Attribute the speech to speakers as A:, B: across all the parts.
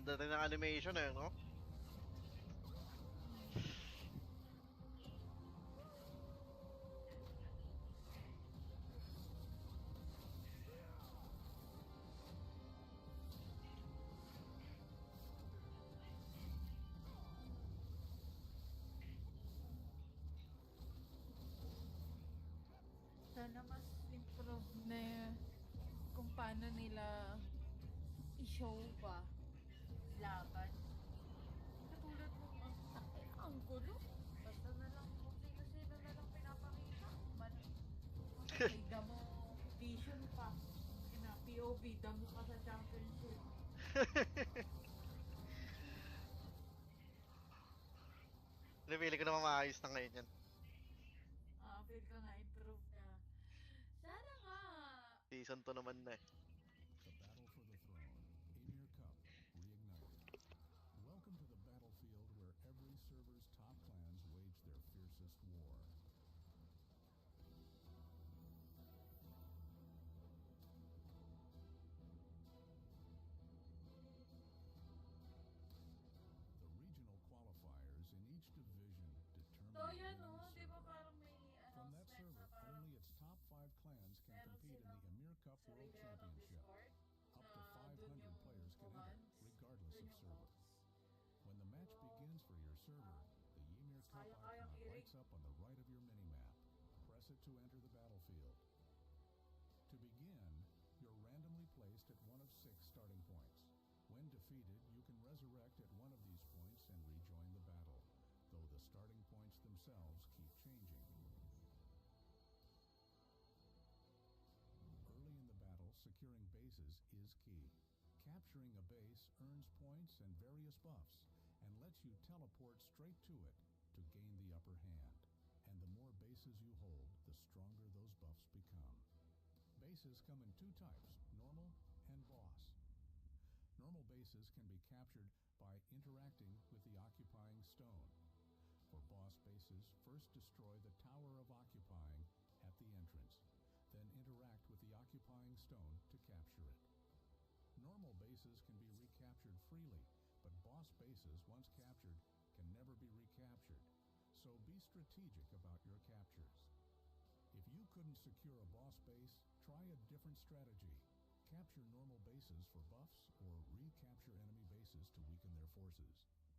A: Ganda rin ng animation eh, no?
B: Sana mas improve na kung paano nila i-show pa laban. Katulad mo, ang gulo. Basta na lang kung sino-sino na lang pinapakita. May damo vision pa. POV, damo ka sa championship.
A: Pili ko naman maayos na ngayon yan.
B: Feel ko na improve na. Sana nga!
A: Season 2 naman na eh.
C: The battle for the throne, YMIR Cup, reignited. Welcome to the battlefield where every server's top clans wage their fiercest war. The regional qualifiers in each division determine
B: So yan
C: the
B: no,
C: winning
B: di ba
C: server.
B: parang may
C: From that
B: announcement na
C: server,
B: parang
C: only its top 5 clans can
B: meron
C: compete in the
B: silang
C: YMIR Cup World
B: sarili ng
C: Championship.
B: Discord
C: Up
B: na
C: to
B: dun
C: 500
B: yung
C: players can enter,
B: commands,
C: regardless
B: dun
C: of
B: yung
C: server.
B: modes.
C: When the match begins for your server, the YMIR Cup
B: Kaya-kayang
C: icon
B: i-rig.
C: lights up on the right of your minimap. Press it to enter the battlefield. To begin, you're randomly placed at one of 6 starting points. When defeated, you can resurrect at one of these points and rejoin the battle, though the starting points themselves keep changing. Early in the battle, securing bases is key. Capturing a base earns points and various buffs, and lets you teleport straight to it to gain the upper hand. And the more bases you hold, the stronger those buffs become. Bases come in 2 types, normal and boss. Normal bases can be captured by interacting with the occupying stone. For boss bases, first destroy the Tower of Occupying at the entrance, then interact with the occupying stone to capture it. Normal bases can be recaptured freely, but boss bases, once captured, can never be recaptured, so be strategic about your captures. If you couldn't secure a boss base, try a different strategy. Capture normal bases for buffs or recapture enemy bases to weaken their forces.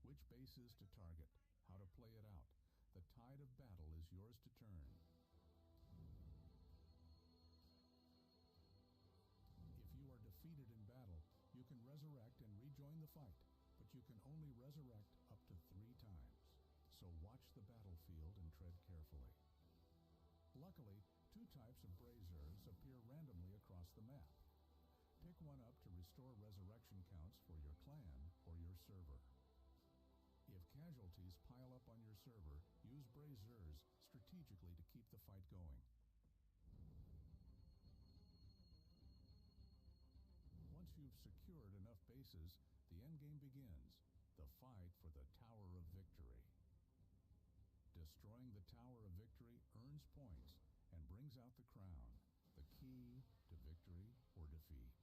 C: Which bases to target, how to play it out. The tide of battle is yours to turn. If you are defeated in battle, you can resurrect and rejoin the fight, but you can only resurrect up to 3 times. So watch the battlefield and tread carefully. Luckily, 2 types of braziers appear randomly across the map. Pick one up to restore resurrection counts for your clan or your server. If casualties pile up on your server, use braziers strategically to keep the fight going. Once you've secured enough bases, the endgame begins, the fight for the Tower of Victory. Destroying the Tower of Victory earns points and brings out the crown, the key to victory or defeat.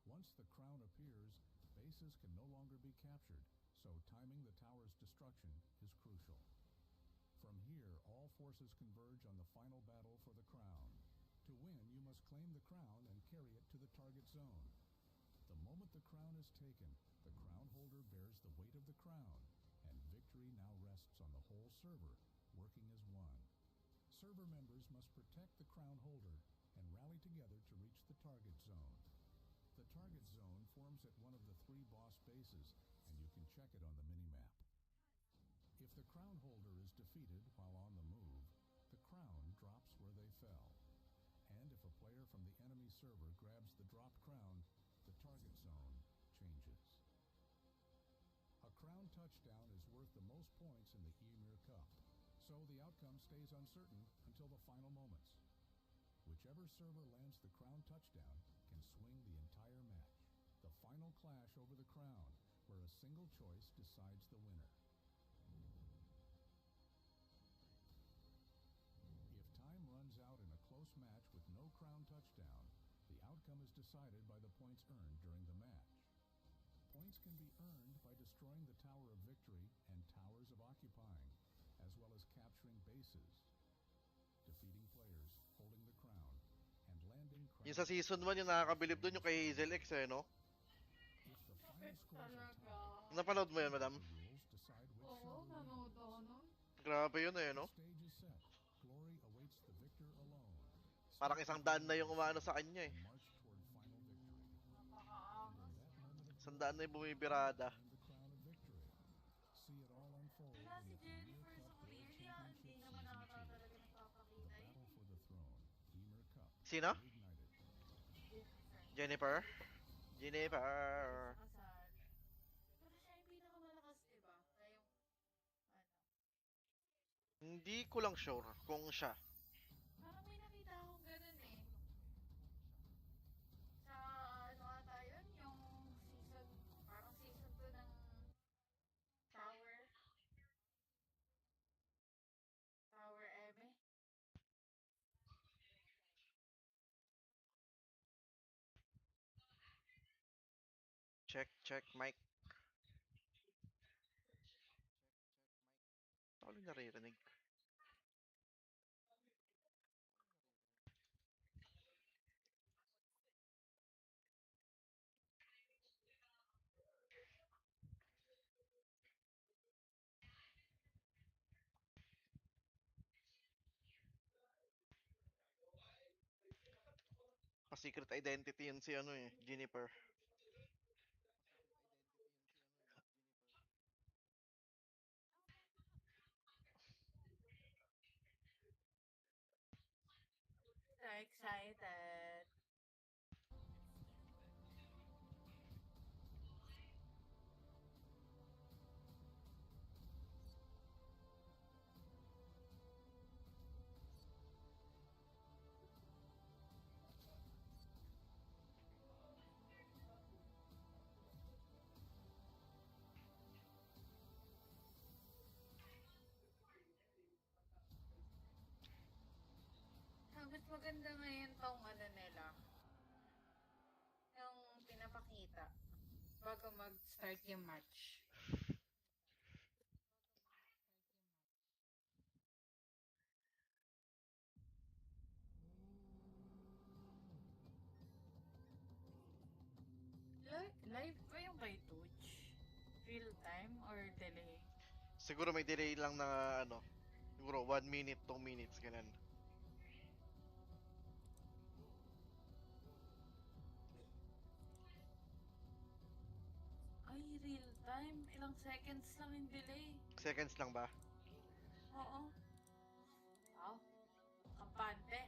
C: Once the crown appears, bases can no longer be captured, so timing the tower's destruction is crucial. From here, all forces converge on the final battle for the crown. To win, you must claim the crown and carry it to the target zone. The moment the crown is taken, the crown holder bears the weight of the crown, and victory now rests on the whole server, working as one. Server members must protect the crown holder and rally together to reach the target zone. The target zone forms at one of the 3 boss bases, and you can check it on the minimap. If the crown holder is defeated while on the move, the crown drops where they fell. And if a player from the enemy server grabs the dropped crown, the target zone changes. A crown touchdown is worth the most points in the YMIR Cup, so the outcome stays uncertain until the final moments. Whichever server lands the crown touchdown can swing the entire match. The final clash over the crown, where a single choice decides the winner. If time runs out in a close match with no crown touchdown, the outcome is decided by the points earned during the match. Points can be earned by destroying the Tower of Victory and Towers of Occupying, as well as capturing bases, defeating players, holding the crown, and landing
A: Yung
C: crown.
A: sa season 1 yung nakakabilib dun yung kay Hazel X eh, no?
C: If the final
B: Kapit
C: scores are
B: talaga.
C: tied,
A: Napanood mo yun, madam?
C: the rules decide which
B: Oo,
C: server wins.
B: nanood ako nun.
A: Grabe yun eh,
C: The
A: no?
C: stage is set. Glory awaits the victor alone.
A: Parang
C: Step
A: isang
C: into
A: daan na
C: the
A: yung umano sa
C: sword
A: kanya eh.
C: and march toward final victory.
B: Napakaangas.
C: And in that moment of
A: Isang
C: glory,
A: daan na yung bumibirada.
C: claim the crown of victory. See it all unfold
B: Wala si
C: with the
B: Jennifer
C: YMIR
B: sa
C: Cup World
B: Olivia. Hindi
C: Championship
B: naman
C: Season
B: ata
C: 2.
B: talaga
C: The
B: nagpapakita yun.
C: battle for the throne. YMIR Cup.
A: Sino?
C: Reignited.
B: Jennifer.
A: Jennifer? Jennifer.
B: Sa kasal. Pero siya yung pinakamalakas, diba? Kaya yung, ano.
A: Hindi ko lang sure kung siya.
B: Parang may nakita akong ganun eh. Sa ano ata yun? Yung season, parang season 2 ng Tower. Tower Eme.
A: Check, check, mic. Ako lang naririnig. Pa-secret identity yun si ano eh, Jennifer.
B: So excited. Mas maganda ngayon tong ano nila. Yung pinapakita bago mag-start yung match. Live ba yung kay Twitch? Real time or delay?
A: Siguro may delay lang na ano. Siguro 1 minute, 2 minutes, ganun.
B: Ay, real time. Ilang seconds lang yung delay.
A: Seconds lang ba?
B: Oo. Wow. Kampante.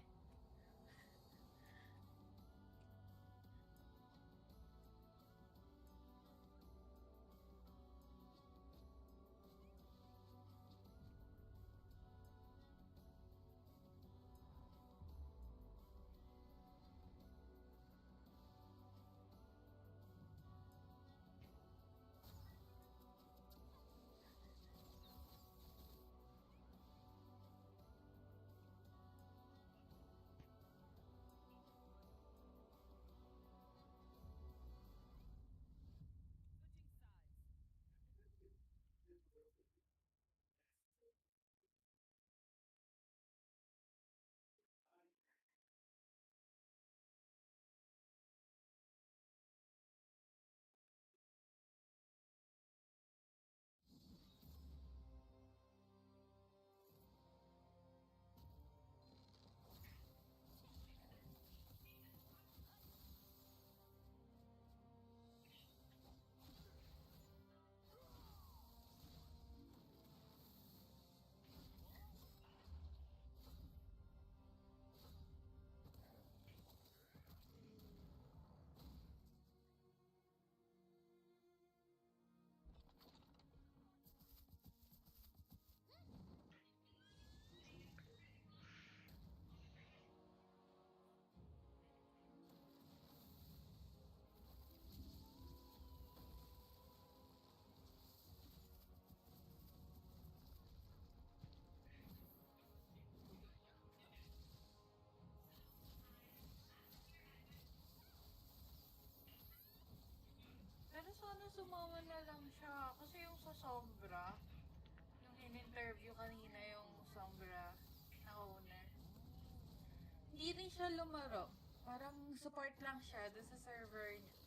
B: sumama na lang siya. Kasi yung sa Sombra, yung in-interview kanina yung Sombra na owner, hindi rin siya lumaro. Parang support lang siya doon sa server niya.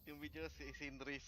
A: Yung video si Sindris.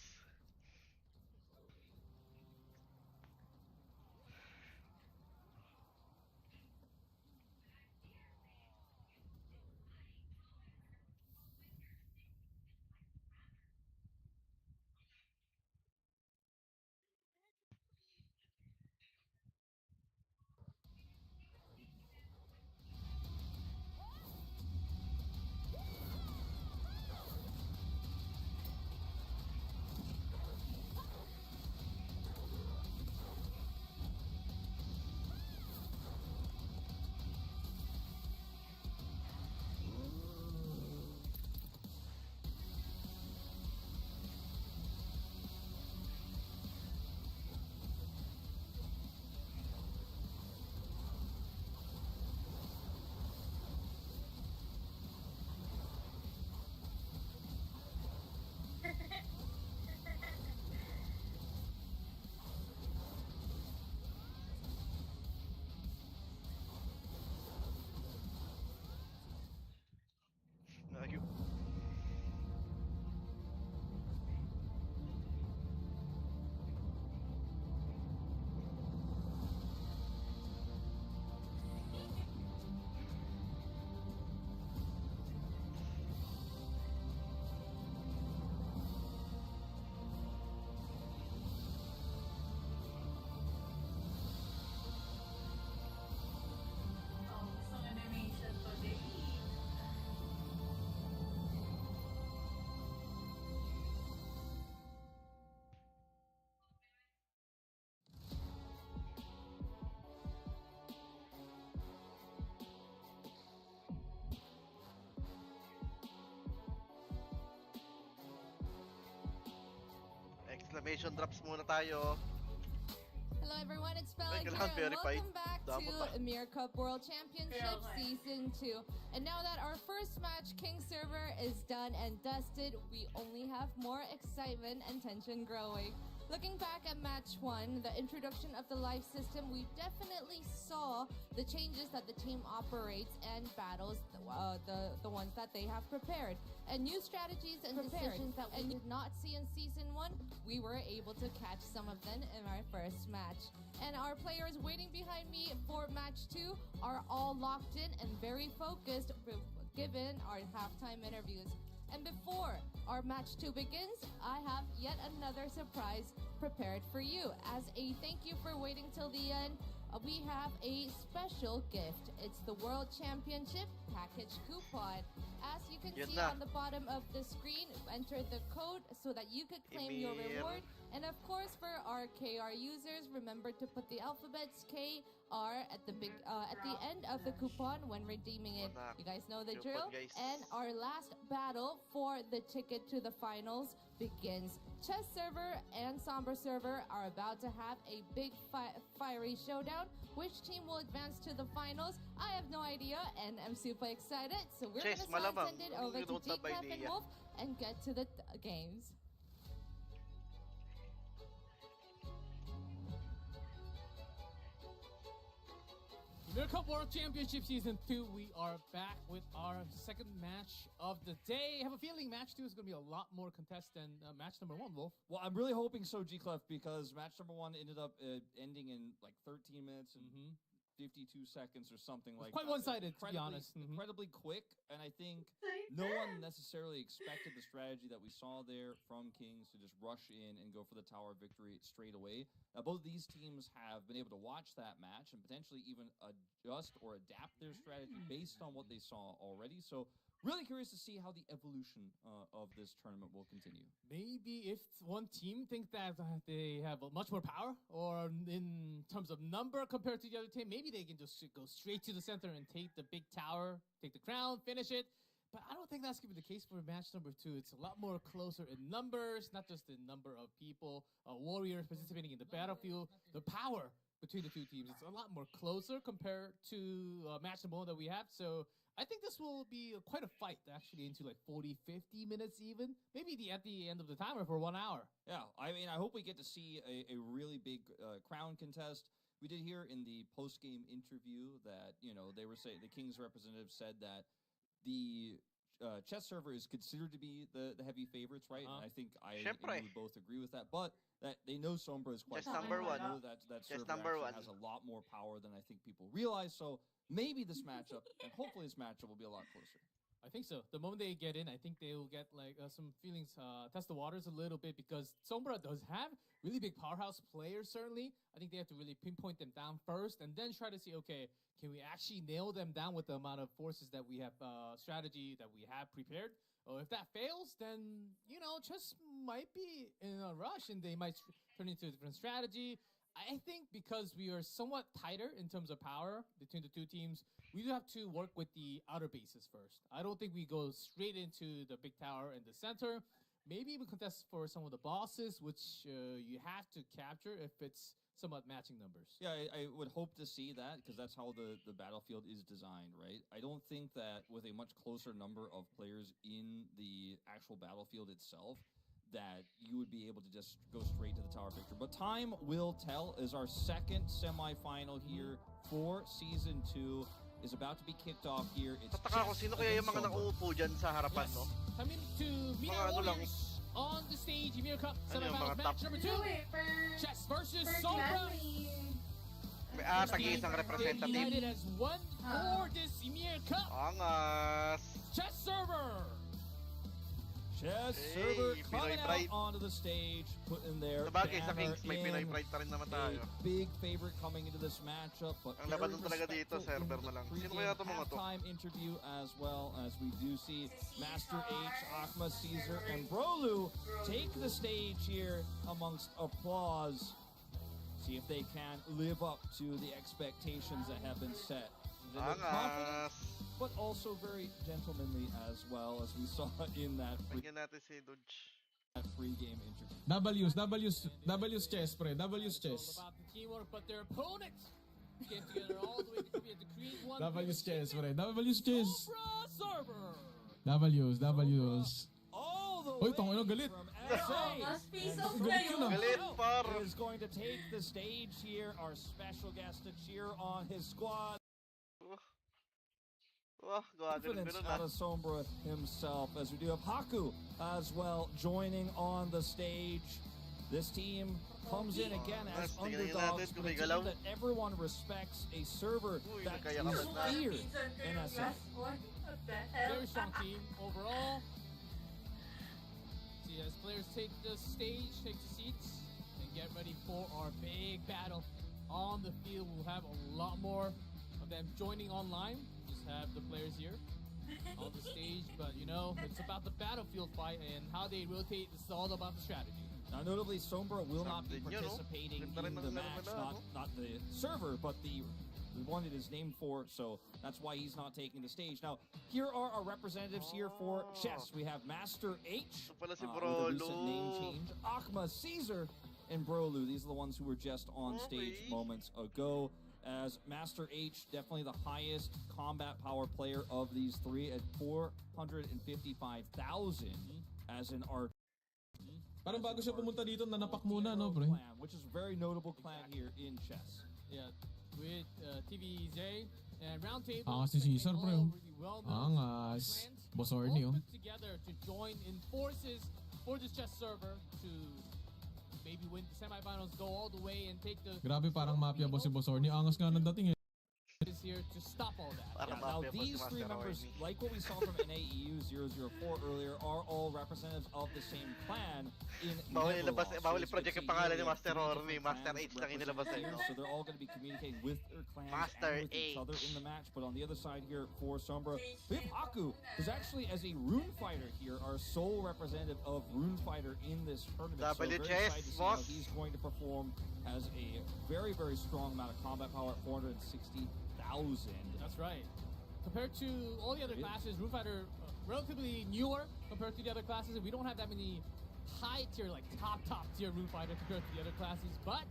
A: Ayun.
B: Oh, gusto ng animation today.
A: Exclamation drops muna tayo.
D: Hello everyone, it's Bella
A: Ay,
D: here
A: kailangan
D: and
A: verified.
D: welcome back
A: Damot
D: to
A: ah.
D: EMIR Cup World Championship
B: Okay.
D: Season 2. And now that our first match, King Server, is done and dusted, we only have more excitement and tension growing. Looking back at match 1, the introduction of the life system, we definitely saw the changes that the team operates and battles, the ones that they have prepared. And new strategies and decisions that we did not see in Season 1, we were able to catch some of them in our first match. And our players waiting behind me for match 2 are all locked in and very focused given our halftime interviews. And before our match 2 begins, I have yet another surprise prepared for you. As a thank you for waiting till the end, we have a special gift. It's the World Championship Package Coupon. As you can
A: Yun
D: see
A: na.
D: on the bottom of the screen, enter the code so that you could claim your
A: Emir.
D: reward. And of course, for our KR users, remember to put the alphabets KR at the end of the coupon when redeeming it.
A: Wala.
D: You guys know the
A: Coupon,
D: drill.
A: guys.
D: And our last battle for the ticket to the finals begins. Chess server and Sombra server are about to have a big fiery showdown. Which team will advance to the finals? I have no idea, and I'm super excited. So we're
A: Chess,
D: gonna
A: malamang.
D: send it over
A: You
D: to
A: don't have
D: G-Clef and
A: idea.
D: Wolf and get to the games.
E: YMIR Cup World Championship Season 2, we are back with our second match of the day. I have a feeling match 2 is going to be a lot more contest than match number 1, Wolf.
F: Well, I'm really hoping so, G-Clef, because match number 1 ended up ending in like 13 minutes and 52 seconds or something like
E: quite
F: that.
E: one-sided, to be honest.
F: Incredibly quick, and I think no one necessarily expected the strategy that we saw there from Kings to just rush in and go for the Tower Victory straight away. Both these teams have been able to watch that match and potentially even adjust or adapt their strategy based on what they saw already. So really curious to see how the evolution of this tournament will continue.
E: Maybe if one team thinks that they have much more power, or in terms of number compared to the other team, maybe they can just go straight to the center and take the big tower, take the crown, finish it. But I don't think that's going to be the case for match number 2. It's a lot more closer in numbers, not just the number of people, warriors participating in the battlefield, the power between the two teams. It's a lot more closer compared to match number 1 that we have. So I think this will be quite a fight, actually, into like 40, 50 minutes even. Maybe at the end of the timer for 1 hour.
F: Yeah, I mean, I hope we get to see a really big crown contest. We did hear in the post-game interview that, you know, they were saying, the Kings representative said that the chess server is considered to be the heavy favorites, right? And I think I would both agree with that. But that they know Sombra is quite
A: Chess number
F: strong.
A: 1.
F: They know that
A: Chess
F: server
A: number
F: actually
A: 1.
F: has a lot more power than I think people realize. So maybe this matchup, and hopefully this matchup will be a lot closer.
E: I think so. The moment they get in, I think they will get like some feelings, test the waters a little bit, because Sombra does have really big powerhouse players, certainly. I think they have to really pinpoint them down first and then try to see, okay, can we actually nail them down with the amount of forces that we have, strategy that we have prepared? Or if that fails, then, you know, chess might be in a rush and they might turn into a different strategy. I think because we are somewhat tighter in terms of power between the two teams, we do have to work with the outer bases first. I don't think we go straight into the big tower in the center. Maybe even contest for some of the bosses, which you have to capture if it's somewhat matching numbers.
F: Yeah, I would hope to see that, because that's how the battlefield is designed, right? I don't think that with a much closer number of players in the actual battlefield itself, that you would be able to just go straight to the Tower Victory. But time will tell, as our second semifinal here for Season 2 is about to be kicked off here. It's
A: Tataka ko, sino kaya yung mga nakaupo dyan sa harapan, no?
E: Coming to meet
A: Mga
E: our
A: ano lang.
E: warriors on the stage, YMIR Cup
A: Ano yung
E: semifinals
A: mga
E: match
A: top?
E: number 2. Chess versus Sombra.
A: May tagi-isang
E: They're
A: representative.
E: united as one for this YMIR Cup.
A: Angas!
E: Chess server.
F: Chess
A: Hey,
F: server
A: Pinoy
F: coming out
A: pride.
F: onto the stage, putting their
A: Sabagay sa
F: banner
A: Kings, may Pinoy
F: in.
A: pride pa rin naman
F: A
A: tayo.
F: big favorite coming into this matchup, but
A: Ang laban dun talaga dito,
F: respectful
A: server
F: in
A: na
F: the
A: lang. Sino
F: pregame
A: kaya itong mga to?
F: halftime interview, as well as we do see Master H, Akma, Caesar, and Brolu take the stage here amongst applause. See if they can live up to the expectations that have been set. They look confident,
A: Angas!
F: but also very gentlemanly as well, as we saw in that
A: Bigyan natin si Dodge.
F: pre-game interview.
G: W's chess, pre. W's chess.
E: About the teamwork, but their opponent came together all the way to create one.
G: W's chess, pre. W's chess.
E: Sombra server.
G: W's.
F: All the
G: Oy,
F: way
G: tangina, galit.
F: from SA.
G: Galit yun, ah.
A: Galit, par!
F: Is going to take the stage here, our special guest to cheer on his squad.
A: Wah,
F: Confidence
A: gawagano
F: out of Sombra himself, as we do have Haku as well joining on the stage. This team comes in again as
A: Tingnan
F: underdogs,
A: natin
F: but
A: kung
F: a
A: may
F: team
A: galaw.
F: that everyone respects, a server
A: Uy,
F: that
A: nagkayakapan
F: is
A: na.
F: feared in SF.
E: Very strong team overall. See, as players take the stage, take the seats, and get ready for our big battle on the field. We'll have a lot more of them joining online. Just have the players here on the stage, but you know, it's about the battlefield fight and how they rotate. It's all about the strategy.
F: Now, notably, Sombra will not be
A: Something, you know.
F: participating
A: Ganda rin
F: in
A: ng
F: the
A: laro
F: match,
A: nila,
F: not the server, but the one it is named for, so that's why he's not taking the stage. Now, here are our representatives here for chess. We have Master H,
A: Ito pala si
F: with a recent name
A: Brolo.
F: change, Akma, Caesar, and Brolu. These are the ones who were just on stage
A: Okay.
F: moments ago. As Master H, definitely the highest combat power player of these three at 455,000 as an art.
G: Parang bago siya pumunta dito, nanapak muna, no, pre?
F: Clan, which is a very notable clan here in chess.
E: Yeah, with TVZ and Roundtable.
G: Angas si Caesar,
E: all
G: pre.
E: really well-known
G: Angas.
E: clans,
G: Boss
E: all
G: Orny, oh.
E: put together to join in forces for this chess server to maybe win the semifinals, go all the way and take the.
G: Grabe, parang mafia boss si Boss Orny. Angas nga ng dating eh.
E: Is here to stop all that.
A: Parang
F: Now,
A: mafia boss si
F: these three
A: Master
F: members,
A: Orny.
F: like what we saw from NAEU 004 earlier, are all representatives of the same clan in
A: Bawal
F: Neverlost.
A: ilabas,
F: So
A: bawal
F: as you
A: i-project
F: can
A: yung
F: see
A: pangalan
F: here,
A: ni
F: we have
A: Master
F: three
A: Orny,
F: different
A: Master
F: clans
A: H lang inilabas
F: represented
A: eh, no?
F: here, so they're all going to be communicating with their clans
A: Master
F: and with each
A: H.
F: other in the match. But on the other side here for Sombra, we have Haku, who's actually, as a Rune Fighter here, our sole representative of Rune Fighter in this tournament. So very
A: WHS,
F: excited to see how
A: boss.
F: he's going to perform. Has a very, very strong amount of combat power at 460,000.
E: That's right. Compared to all the other classes, Rune Fighter relatively newer compared to the other classes. We don't have that many high tier, like top tier Rune Fighter compared to the other classes. But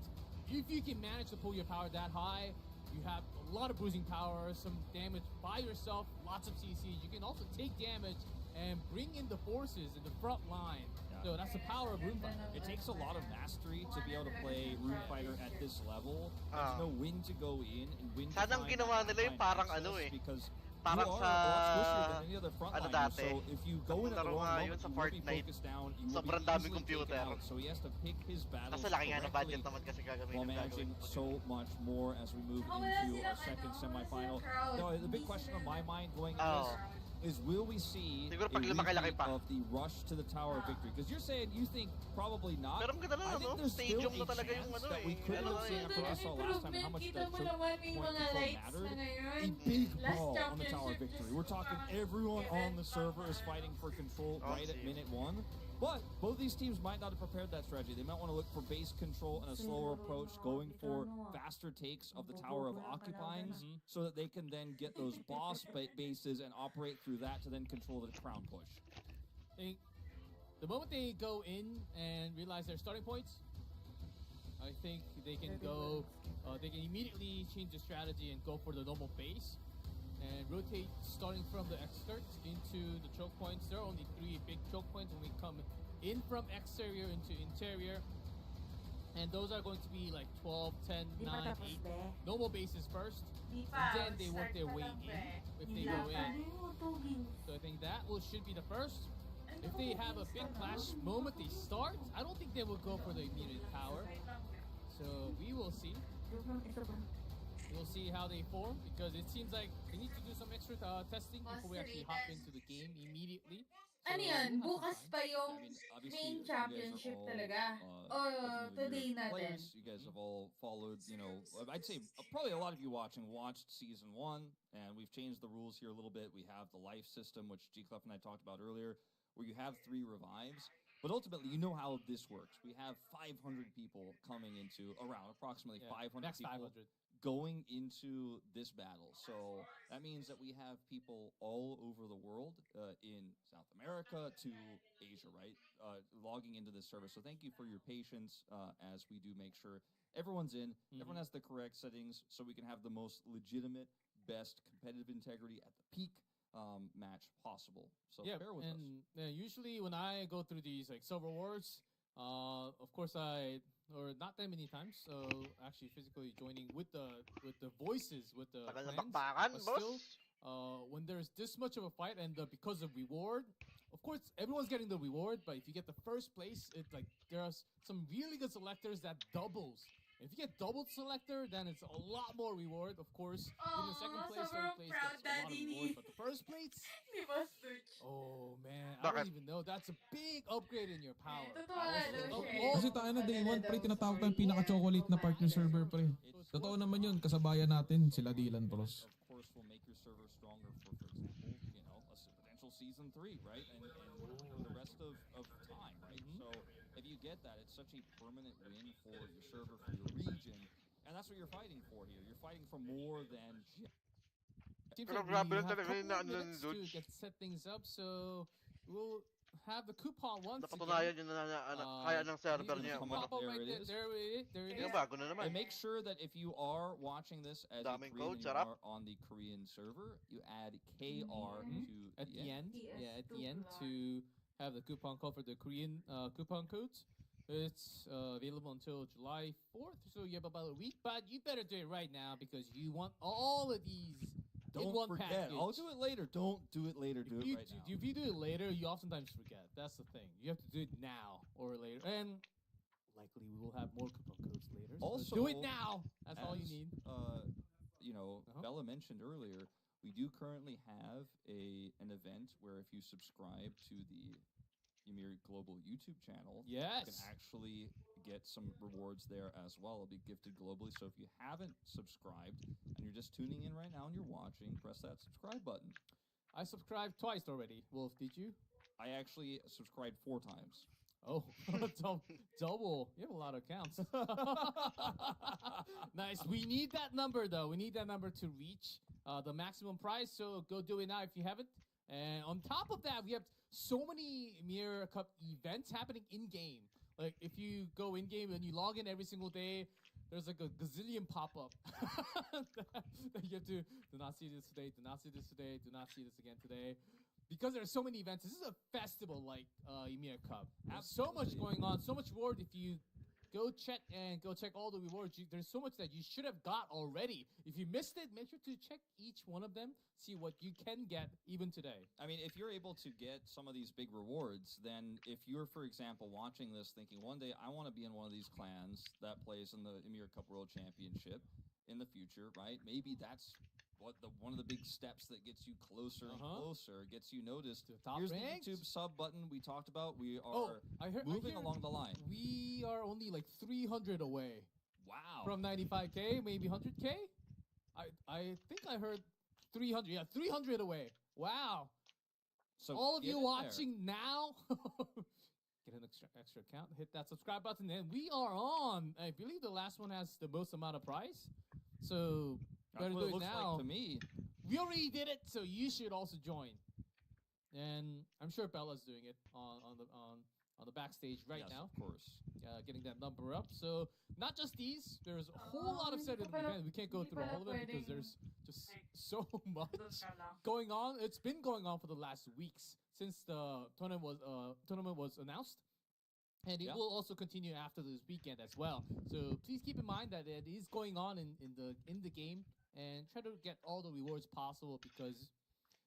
E: if you can manage to pull your power that high, you have a lot of bruising power, some damage by yourself, lots of CC. You can also take damage and bring in the forces in the front line. So that's the power of Rune Fighter.
F: It takes a lot of mastery to be able to play Rune Fighter at this level and to know when to go in and when to
A: Sanang
F: find
A: ginawa
F: that
A: nila yung
F: fine
A: parang
F: access
A: ano eh.
F: because
A: Parang
F: you are
A: sa
F: a lot squishier than any other frontline.
A: dati.
F: So if you go in at the
A: Laro
F: wrong
A: nga
F: moment,
A: yun sa
F: you will be
A: Fortnite.
F: focused down, you will
A: Sobrang
F: be
A: daming
F: easily taken
A: computer.
F: out. So he has to pick his battles
A: Kaso laki nga ng
F: correctly
A: budget naman kasi gagawin
F: while
A: yung
F: managing
A: gagawin.
F: so much more as we move into our second semifinal. Now, the big question on my mind going into this is, will we see
A: Siguro
F: a
A: pag lumaki-laki
F: repeat
A: pa.
F: of the rush to the Tower of Victory? Because you're saying you think probably not.
A: Pero maganda na,
F: I think
A: no?
F: there's still
A: Stadium
F: a
A: na talaga yung
F: chance
A: ano
F: that we
A: eh.
F: could
A: Ano
F: have seen
A: eh.
F: after we saw last time and how much that choke point control mattered. A big brawl on the Tower of Victory. We're talking everyone on the server is fighting for control right at minute 1. But both these teams might not have prepared that strategy. They might want to look for base control and a slower approach, going for faster takes of the Tower of Occupying, so that they can then get those boss bases and operate through that to then control the crown push.
E: The moment they go in and realize their starting points, I think they can go. They can immediately change the strategy and go for the normal base and rotate, starting from the exterior into the choke points. There are only 3 big choke points when we come in from exterior into interior, and those are going to be like 12, 10, 9, 8 normal bases first, and then they work their way in if they go in. So I think that should be the first. If they have a big clash moment they start, I don't think they will go for the immediate power. So we will see. We'll see how they form, because it seems like we need to do some extra testing before we actually hop into the game immediately.
B: Ano yan? Bukas pa yung
F: Obviously,
B: main
F: you guys are
B: championship
F: all,
B: talaga. O
F: ultimately
B: today
F: you're
B: natin?
F: players. You guys have all followed, I'd say probably a lot of you watched season 1, and we've changed the rules here a little bit. We have the life system, which G Clef and I talked about earlier, where you have 3 revives. But ultimately, you know how this works. We have 500 people coming into approximately 500
E: next
F: people
E: 500.
F: going into this battle. So that means that we have people all over the world, in South America to Asia, right? Logging into this server. So thank you for your patience as we do make sure everyone's in, everyone has the correct settings, so we can have the most legitimate, best competitive integrity at the peak match possible. So bear with us.
E: And usually when I go through these like silver wars, of course or not that many times, so actually physically joining with the voices with the
A: Tagal na
E: clans,
A: bakbakan,
E: but
A: boss.
E: still, when there's this much of a fight and because of reward, of course everyone's getting the reward, but if you get the first place, it's like there's some really good selectors that doubles. If you get doubled selector, then it's a lot more reward, of course. In the second place, third place,
B: proud
E: that's a lot of
B: daddy
E: reward,
B: ni-
E: but the first place,
B: Di ba, Such?
E: oh man, I
A: Bakit?
E: don't even know. That's a big upgrade in your power.
B: Totoo nga daw siya eh.
G: Kasi tayo na day 1, pre, tinatawag tayong pinaka-chocolate na partner server, pre. Totoo naman yun, kasabayan natin, sila Dylan Pros.
F: Of course, will make your server stronger for example, a potential season 3, right? And for the rest of time, right? So if you get that, it's such a permanent win for your server, for your region, and that's what you're fighting for here. You're fighting for more than just
E: Seems
A: Pero
E: like we
A: grabe
E: have
A: lang
E: a
A: talaga
E: couple
A: yung
E: of
A: ano
E: minutes
A: ng
E: to
A: Dodge.
E: get set things up, so we'll have the coupon once
A: Napatunayan
E: again.
A: yun kaya ng server niya.
F: come up.
E: Pop up
F: There
E: right
F: it
E: there,
F: is.
E: there it
A: Yung
E: is.
A: bago na naman.
F: And make sure that if you are watching this as a
A: Daming
F: Korean
A: code,
F: and you
A: sarap.
F: are on the Korean server, you add KR to
E: At the end,
B: Yes,
E: at the end to have the coupon code for the Korean coupon codes. It's available until July 4th, so you have about a week. But you better do it right now because you want all of these in
F: Don't
E: one
F: forget.
E: package.
F: I'll do it later. Don't do it later. Do it right now.
E: If you do it later, you oftentimes forget. That's the thing. You have to do it now or later. And likely we will have more coupon codes later. So
F: Also,
E: do it now. That's all you
F: As,
E: need.
F: Bella mentioned earlier, we do currently have an event where if you subscribe to the YMIR Global YouTube channel, you
E: Yes.
F: can actually get some rewards there as well. It'll be gifted globally. So if you haven't subscribed and you're just tuning in right now and you're watching, press that subscribe button.
E: I subscribed twice already. Wolf, did you?
F: I actually subscribed 4 times.
E: Oh, double. You have a lot of accounts. Nice. We need that number, though. We need that number to reach the maximum price. So go do it now if you haven't. And on top of that, we have so many Mirror Cup events happening in-game. Like, if you go in-game and you log in every single day, there's like a gazillion pop-up. that you have to, do not see this today, do not see this today, do not see this again today. Because there's so many events. This is a festival like YMIR Cup. There's so much going on, so much reward. If you go check all the rewards, there's so much that you should have got already. If you missed it, make sure to check each one of them, see what you can get even today.
F: I mean, if you're able to get some of these big rewards, then if you're, for example, watching this thinking, one day I want to be in one of these clans that plays in the YMIR Cup World Championship in the future, right? Maybe that's one of the big steps that gets you closer and closer, gets you noticed. Here's
E: ranked.
F: the YouTube sub button we talked about. We are moving along the line.
E: We are only like 300 away.
F: Wow.
E: From 95K, maybe 100K? I think I heard 300. Yeah, 300 away. Wow.
F: So
E: all of you
F: in
E: watching now, get an extra account, hit that subscribe button, and we are on. I believe the last one has the most amount of prize. So
F: That's
E: better
F: what
E: do
F: it
E: it
F: looks
E: now.
F: like to me.
E: We already did it, so you should also join. And I'm sure Bella's doing it on the backstage right now.
F: Of course.
E: Getting that number up. So not just these, there's a whole lot of set of events. We can't go through all of them because there's just so much going on. It's been going on for the last weeks since the tournament was announced. And it will also continue after this weekend as well. So please keep in mind that it is going on in the game, and try to get all the rewards possible because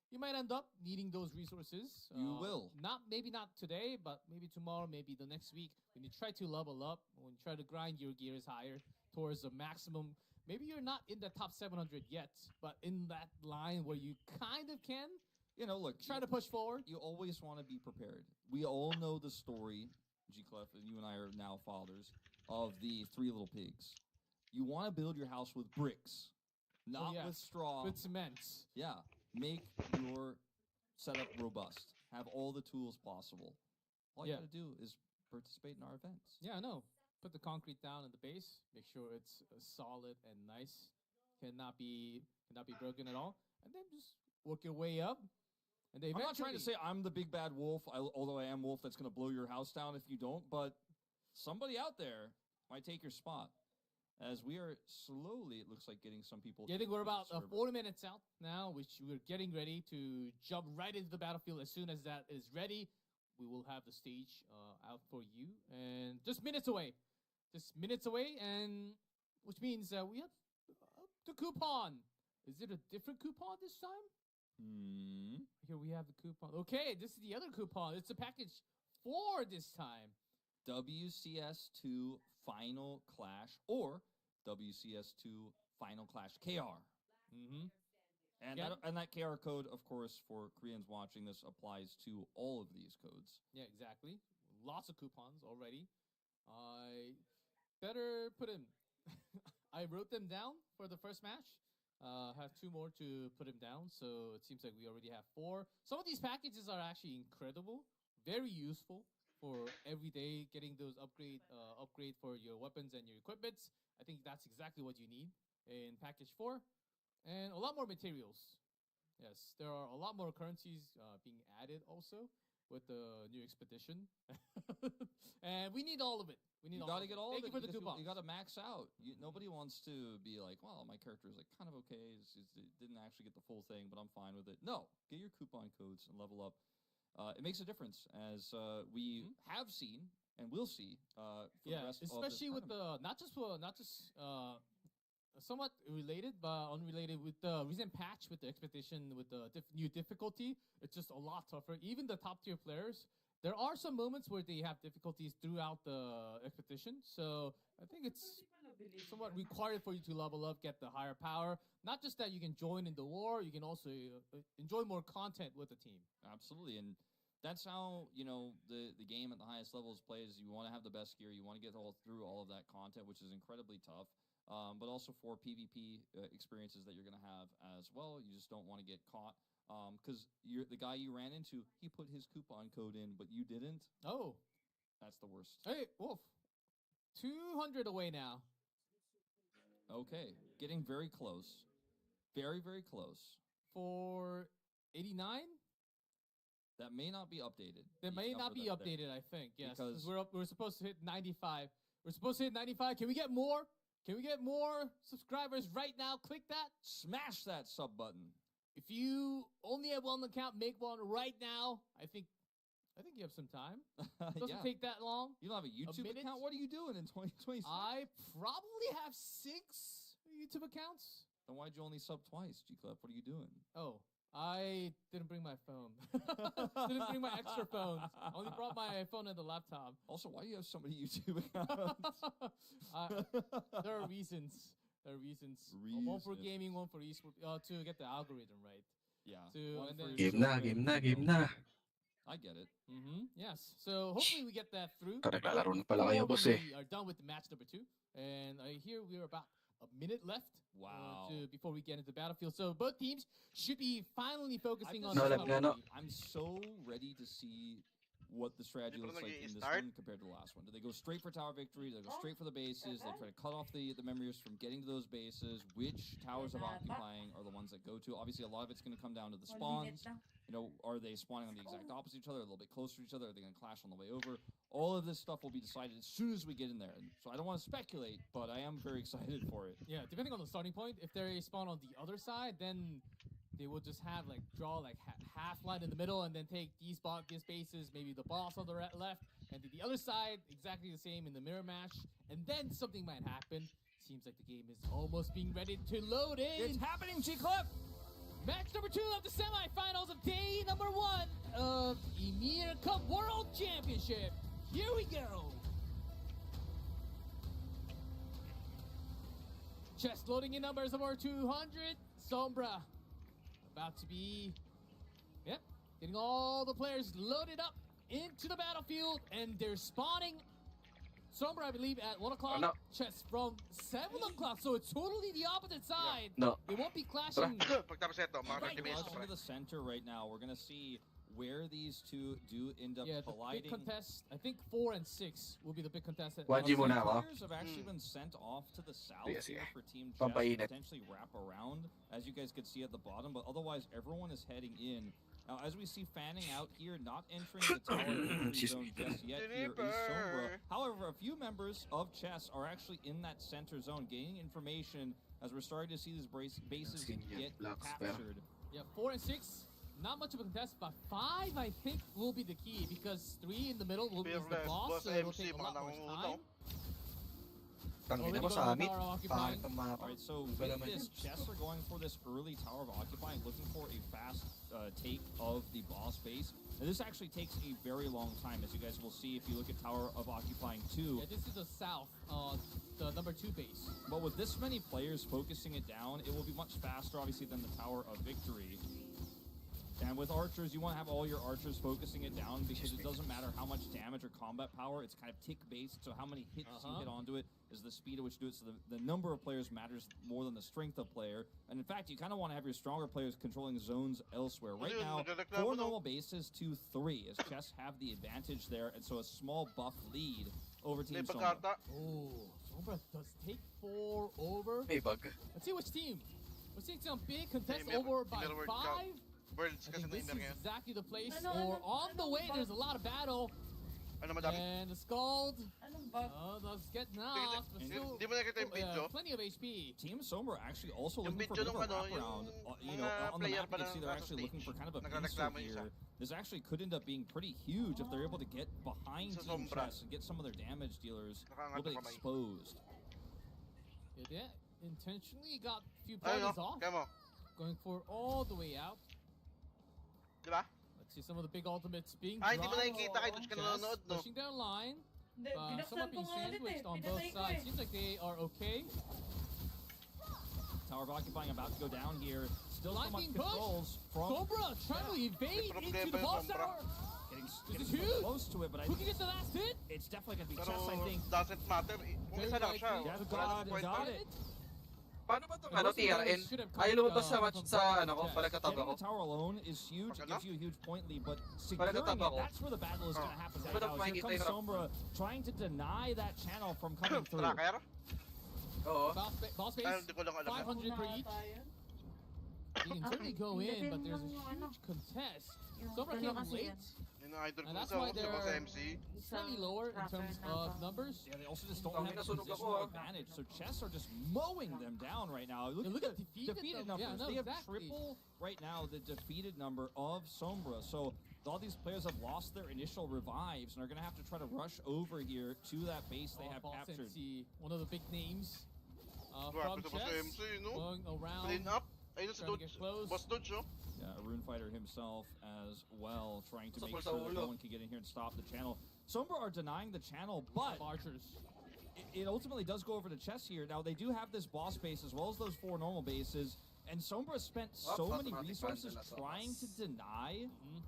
E: you might end up needing those resources.
F: You will.
E: Maybe not today, but maybe tomorrow, maybe the next week. When you try to level up, when you try to grind your gears higher towards the maximum. Maybe you're not in the top 700 yet, but in that line where you kind of can.
F: Look.
E: Try to push forward.
F: You always want to be prepared. We all know the story, G-Clef, and you and I are now fathers, of the 3 little pigs. You want to build your house with bricks, not with straw.
E: With cement.
F: Yeah. Make your setup robust. Have all the tools possible. All you got to do is participate in our events.
E: Yeah, I know. Put the concrete down in the base. Make sure it's solid and nice. Cannot be broken at all. And then just work your way up. And they
F: I'm not trying to say I'm the big bad wolf, although I am wolf that's going to blow your house down if you don't, but somebody out there might take your spot. As we are slowly, it looks like, getting some people.
E: Yeah, I think we're about 40 minutes out now, which we're getting ready to jump right into the battlefield. As soon as that is ready, we will have the stage out for you. And just minutes away. And which means we have the coupon. Is it a different coupon this time? Here we have the coupon. Okay, this is the other coupon. It's a package 4 this time.
F: WCS2 Final Clash or WCS2 Final Clash KR. And that KR code, of course, for Koreans watching this, applies to all of these codes.
E: Yeah, exactly. Lots of coupons already. I better put in. I wrote them down for the first match. Have 2 more to put him down, so it seems like we already have 4. Some of these packages are actually incredible, very useful for every day, getting those upgrade for your weapons and your equipments. I think that's exactly what you need in package 4, and a lot more materials. Yes, there are a lot more currencies being added also with the new expedition, and we need all of it. You got to
F: get all of it.
E: For the coupons.
F: You got to max out. Nobody wants to be like, well, my character is like kind of okay. It didn't actually get the full thing, but I'm fine with it. No, get your coupon codes and level up. It makes a difference, as we have seen and we'll see. For the rest
E: especially
F: of
E: with the not just somewhat related but unrelated with the recent patch with the expedition with the new difficulty. It's just a lot tougher. Even the top tier players, there are some moments where they have difficulties throughout the expedition. So I think it's somewhat required for you to level up, get the higher power. Not just that you can join in the war, you can also enjoy more content with the team.
F: Absolutely, and that's how the game at the highest level is played. Is you want to have the best gear, you want to get through all of that content, which is incredibly tough. But also for PvP experiences that you're going to have as well. You just don't want to get caught because the guy you ran into, he put his coupon code in, but you didn't.
E: Oh,
F: that's the worst.
E: Hey, Wolf, 200 away now.
F: Okay, getting very close, very close.
E: For 89.
F: That may not be updated.
E: That may not be updated. I think yes,
F: because
E: we're supposed to hit 95. We're supposed to hit 95. Can we get more? Can we get more subscribers right now? Click that.
F: Smash that sub button.
E: If you only have one account, make one right now. I think you have some time. It doesn't take that long.
F: You don't have a YouTube account? What are you doing in 2026?
E: I probably have 6 YouTube accounts.
F: Then why'd you only sub twice, G-Club? What are you doing?
E: Oh, I didn't bring my phone. Didn't bring my extra phones. I only brought my phone and the laptop.
F: Also, why do you have so many YouTube accounts?
E: There are reasons. One for gaming, one for esports, to get the algorithm right.
F: Yeah.
H: Game na.
F: I get it.
E: Yes. So hopefully we get that through.
H: Naglalaro na pala kayo, boss eh.
E: We are done with the match number 2. And here we are about a minute left.
F: Wow.
E: Before we get into the battlefield. So both teams should be finally focusing on
F: I'm so ready to see what the strategy looks like in this one compared to the last one. Do they go straight for tower victory? Do they go straight for the bases? They try to cut off the memories from getting to those bases. Which towers of occupying are the ones that go to? Obviously, a lot of it's going to come down to the spawns. Are they spawning on the exact opposite of each other, a little bit closer to each other? Are they going to clash on the way over? All of this stuff will be decided as soon as we get in there. So I don't want to speculate, but I am very excited for it. Yeah, depending on the starting point, if they spawn on the other side, then they will just have draw half line in the middle and then take these bases, maybe the boss on the left, and the other side exactly the same in the mirror match, and then something might happen. Seems like the game is almost being ready to load in. It's happening, G-Clip!
E: Match number 2 of the semifinals of day number 1 of YMIR Cup World Championship. Here we go. Chest loading in numbers over 200. Sombra about to be, getting all the players loaded up into the battlefield, and they're spawning. Sombra, I believe, at 1 o'clock.
H: No.
E: Chess from 7 o'clock, so it's totally the opposite side.
H: No.
E: They won't be clashing.
A: Pagtapos ito, mga 30 minutes
F: Rush into the center right now. We're going to see where these two do end up colliding.
E: The big contest, I think 4 and 6 will be the big contest.
H: Players
F: have actually been sent off to the south here for Team Chess to potentially wrap around, as you guys could see at the bottom, but otherwise everyone is heading in. Now, as we see fanning out here, not entering the tower zone just yet, here is Sombra. However, a few members of Chess are actually in that center zone, gaining information as we're starting to see these bases get captured.
E: Yeah, 4 and 6, not much of a contest, but 5, I think, will be the key, because 3 in the middle will be the boss, so it'll take a lot more time.
H: Tangina mo sa amit.
F: Alright, so with this, Chess are going for this early Tower of Occupying, looking for a fast take of the boss base. And this actually takes a very long time, as you guys will see if you look at Tower of Occupying 2.
E: Yeah, this is the south, the number 2 base.
F: But with this many players focusing it down, it will be much faster, obviously, than the Tower of Victory. And with archers, you want to have all your archers focusing it down, because it doesn't matter how much damage or combat power, it's kind of tick-based, so how many hits you hit onto it is the speed at which you do it, so the number of players matters more than the strength of player. And in fact, you kind of want to have your stronger players controlling zones elsewhere. Right now, 4 normal bases to 3, as Chess have the advantage there, and so a small buff lead over Team Sombra.
E: Oh, Sombra does take 4 over. Let's see which team. We're seeing some big contest over by 5. I think this is exactly the place, or on the way, there's a lot of battle.
A: Ano madami?
E: And the Scald.
B: Anong bug?
E: Oh, that's getting off, but still
A: Hindi mo nakita yung video?
E: plenty of HP.
F: Team Sombra actually also
A: Yung
F: looking for a
A: video
F: bit of a
A: nung ano,
F: wraparound.
A: yung
F: You know,
A: mga
F: on the
A: player
F: map
A: pa
F: you can see
A: ng
F: they're
A: nasa
F: actually looking for
A: stage.
F: kind of a
A: Nagreklamo
F: pincer
A: yung isa.
F: here. This actually could end up being pretty huge if they're able to get behind
A: Sa
F: Team
A: Sombra.
F: Chess and get some of their damage dealers a
A: Nakaangat
F: little bit
A: na kamay.
F: exposed.
E: Yeah, intentionally got a few
A: Ayun,
E: parties
A: no?
E: off,
A: Kaya mo.
E: going for all the way out.
A: Di ba?
E: Let's see some of the big ultimates being
A: Ah, hindi mo
E: dropped.
A: nakikita kahit doon ka nanonood, no?
E: Pushing their line.
B: Hindi,
E: Somewhat
B: binuksan ko
E: being
B: nga ulit eh.
E: sandwiched on both
B: Pinatay ko
E: sides.
B: eh.
E: Seems like they are okay.
F: Tower of Occupying about to go down here. Still so
E: Line
F: much
E: being pushed.
F: controls from
E: Cobra trying to evade
A: May
E: into
A: problema
E: the
A: yung
E: boss
A: Sombra.
E: tower.
F: getting
E: is
F: so
E: huge.
F: close to it, but I
E: Who
F: think
E: can get the last hit?
F: it's definitely going to be
A: Pero
F: Chess, I think.
A: doesn't matter. Kung isa lang siya.
F: Jeff
A: Wala
F: got,
A: namang point
F: got
A: down.
F: it.
H: Paano ba itong ano, TRN? Ayaw lumabas sa match sa ano ko, pala
F: Getting
H: kataba ko.
F: the tower alone is huge. It
A: Pag ano?
F: gives you a huge point lead, but securing it,
H: kataba ko.
F: that's where the battle is going to happen
H: Di
F: right
H: ba
F: now. Here
H: makikita
F: comes
H: yung
F: Sombra trying to deny that channel from coming through.
A: Tracker?
H: Oo.
E: Boss
A: Ay,
E: base,
A: hindi ko lang alam.
E: 500 per each. You can certainly go in, but there's a
B: ano.
E: huge contest.
B: Yung
E: Sombra
B: dalawa
E: came
B: kasi
E: late.
B: yan.
A: Yun ang idol
E: And
A: ko
E: that's
A: sa
E: why
A: sa mga
E: they're
A: MC.
E: slightly lower in terms of numbers.
F: Yeah, they also just don't
H: Tangina,
F: have the
H: sunog ako,
F: positional
H: ah.
F: advantage. So Chess are just mowing them down right now. Look,
E: Yeah, look
F: at
E: at
F: the
E: defeated
F: defeated
E: them. Yeah,
F: numbers.
E: no,
F: They have
E: exactly.
F: triple right now the defeated number of Sombra. So all these players have lost their initial revives and are going to have to try to rush over here to that base they have
E: Boss
F: captured.
E: MC, one of the big names from
A: Grabe ito pa sa
E: chess,
A: MC, no?
E: going around.
A: Clean up. Ayun si
E: Trying to get
A: Dodge.
E: close.
A: Boss Dodge, oh.
F: Yeah, a Rune Fighter himself as well, trying to
H: Sa
F: make
H: pulsa
F: sure that
H: ulo.
F: no one can get in here and stop the channel. Sombra are denying the channel, but
E: Archers.
F: it ultimately does go over to Chess here. Now, they do have this boss base as well as those 4 normal bases, and Sombra spent so many resources trying to deny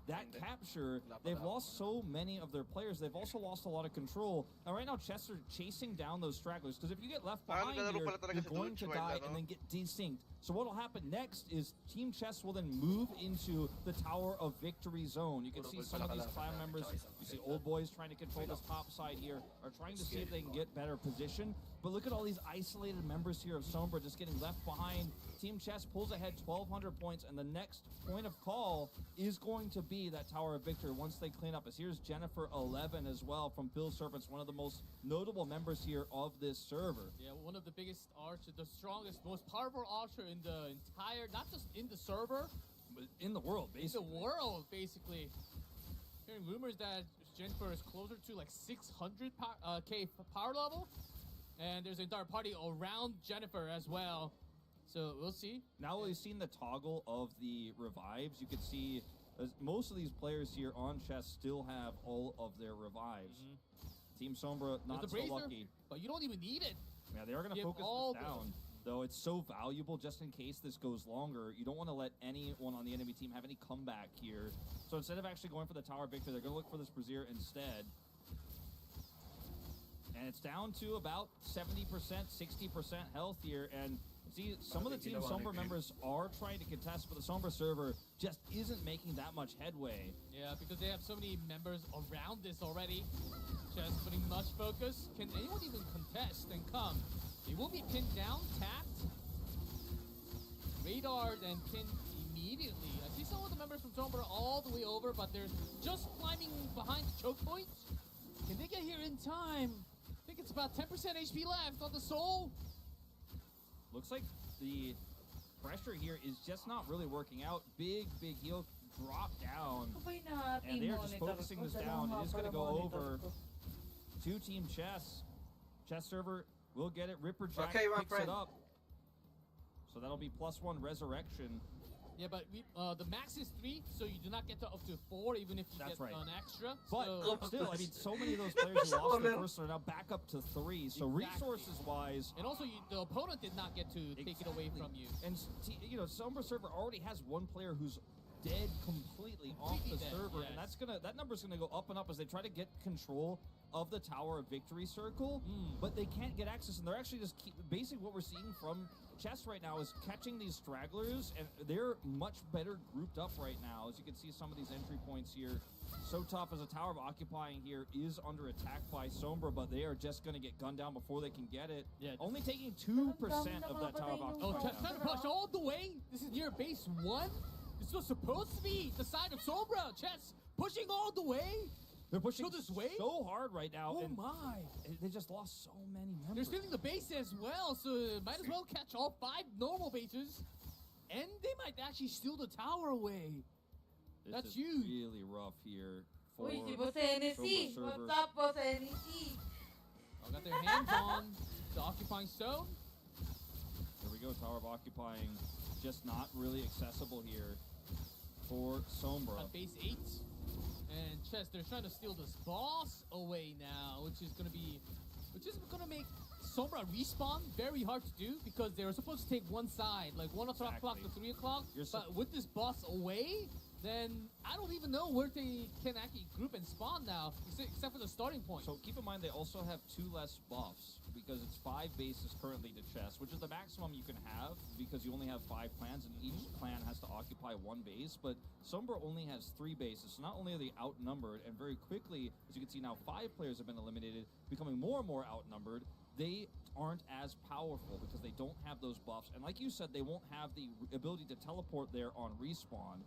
F: that capture. They've lost so many of their players. They've also lost a lot of control. And right now, Chess are chasing down those stragglers, because if you get left behind here,
A: naglalaro pala talaga
F: you're
A: si
F: going
A: Dodge
F: to
A: while
F: die
A: ano.
F: and then get desynced. So what will happen next is Team Chess will then move into the Tower of Victory zone. You can see some of these clan members, you see old boys trying to control this top side here, are trying to see if they can get better position. But look at all these isolated members here of Sombra just getting left behind. Team Chess pulls ahead 1,200 points, and the next point of call is going to be that Tower of Victory once they clean up. As here's Jennifer 11 as well from Bill Serpents, one of the most notable members here of this server.
E: Yeah, one of the biggest archers, the strongest, most powerful archer in the entire, not just in the server,
F: But in the world,
E: in the
F: basically.
E: world, basically. Hearing rumors that Jennifer is closer to like 600 K power level, and there's an entire party around Jennifer as well. So we'll see.
F: Now we've seen the toggle of the revives. You can see most of these players here on Chess still have all of their revives. Team Sombra not
E: There's
F: so
E: a bracer,
F: lucky.
E: but you don't even need it.
F: Yeah, they are going to
E: Give
F: focus
E: all
F: this
E: the-
F: down. Though it's so valuable just in case this goes longer. You don't want to let anyone on the enemy team have any comeback here. So instead of actually going for the Tower Victor, they're going to look for this Brazier instead. And it's down to about 70%, 60% health here. And see, some of the Team Sombra members are trying to contest, but the Sombra server just isn't making that much headway.
E: Yeah, because they have so many members around this already. Just putting much focus. Can anyone even contest and come? They will be pinned down, tapped, radared, and pinned immediately. I see some of the members from Sombra all the way over, but they're just climbing behind the choke point. Can they get here in time? I think it's about 10% HP left on the soul.
F: Looks like the pressure here is just not really working out. Big heal drop down.
B: Sabay na
F: And they're just
B: monitor
F: focusing
B: ko.
F: this
B: Dalawang
F: down. It is going to
B: pala
F: go
B: monitor
F: over
B: ko.
F: to Team Chess. Chess server will get it. Ripper Jack
H: Okay, my
F: picks
H: friend.
F: it up. So that'll be +1 resurrection.
E: Yeah, but the max is 3, so you do not get to up to 4, even if you
F: That's
E: get
F: right.
E: an extra.
F: But
E: so,
F: still, I mean, so many of those players who lost their first are now back up to 3. So
E: Exactly.
F: resources-wise,
E: and also, the opponent did not get to take it away
F: Exactly.
E: from you.
F: And you know, Sombra server already has one player who's dead completely off the
E: Completely dead,
F: server,
E: yes.
F: and that number's gonna go up and up as they try to get control of the Tower of Victory circle, but they can't get access, and they're actually just basically what we're seeing from Chess right now is catching these stragglers, and they're much better grouped up right now. As you can see, some of these entry points here, so tough as a Tower of Occupying here is under attack by Sombra, but they are just going to get gunned down before they can get it.
E: Yeah.
F: Only taking 2% of that Tower of
E: Oh,
F: Occupying.
E: trying to push all the way. This is near base 1. This was supposed to be the side of Sombra. Chess pushing all the way.
F: They're pushing
E: Go this way?
F: so hard right now.
E: Oh
F: and
E: my!
F: They just lost so many
E: They're
F: members.
E: stealing the base as well, so might as well catch all 5 normal bases. And they might actually steal the tower away.
F: This
E: That's
F: is
E: huge.
F: really rough here for
B: Uy, si Boss Hennessy.
F: Sober
B: What's
F: servers.
B: up, Boss Hennessy?
E: All got their hands on the occupying stone.
F: There we go, Tower of Occupying just not really accessible here for Sombra.
E: At base 8. And Chess, they're trying to steal this boss away now, which is gonna make Sombra respawn very hard to do because they were supposed to take one side, like 1 o'clock
F: Exactly.
E: to 3 o'clock.
F: You're
E: But with this boss away, then I don't even know where they can actually group and spawn now, except for the starting point.
F: So keep in mind they also have 2 less buffs because it's 5 bases currently to chess, which is the maximum you can have because you only have 5 clans and each clan has to occupy 1 base. But Sombra only has 3 bases, so not only are they outnumbered, and very quickly, as you can see now, 5 players have been eliminated, becoming more and more outnumbered. They aren't as powerful because they don't have those buffs, and like you said, they won't have the ability to teleport there on respawn.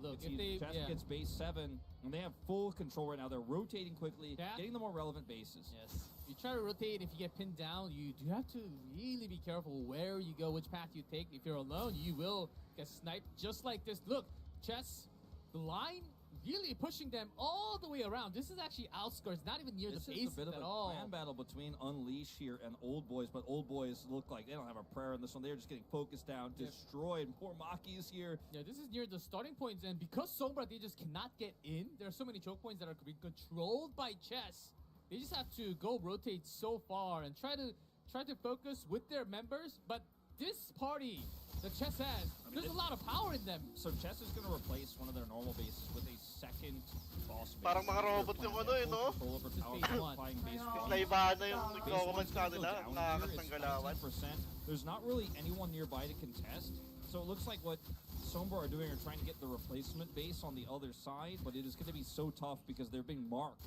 E: Look,
F: Chess gets base 7, and they have full control right now. They're rotating quickly, getting the more relevant bases.
E: Yes. You try to rotate, if you get pinned down, you do have to really be careful where you go, which path you take. If you're alone, you will get sniped just like this. Look, Chess, the line really pushing them all the way around. This is actually outskirts, not even near
F: This
E: the
F: is
E: base
F: a bit of
E: at
F: a
E: all.
F: clan battle between Unleash here and Old Boys, but Old Boys look like they don't have a prayer in this one. They're just getting focused down, destroyed. Poor Maki is here.
E: Yeah, this is near the starting points, and because Sombra, they just cannot get in. There are so many choke points that are being controlled by Chess. They just have to go rotate so far and try to focus with their members. But this party that Chess has, there's a lot of power in them.
F: So Chess is going to replace one of their normal bases with a second boss base.
A: Parang mga robot yung ano eh, no?
F: Control over tower
E: phase 1.
F: occupying base 1.
A: Naibahan na yung
F: Base
A: nagko-comment
F: 1's
A: sa
F: gonna go
A: kanila.
F: down
A: Nakakas
F: here.
A: ng
F: It's
A: galawan.
F: 19%. There's not really anyone nearby to contest. So it looks like what Sombra are doing are trying to get the replacement base on the other side, but it is going to be so tough because they're being marked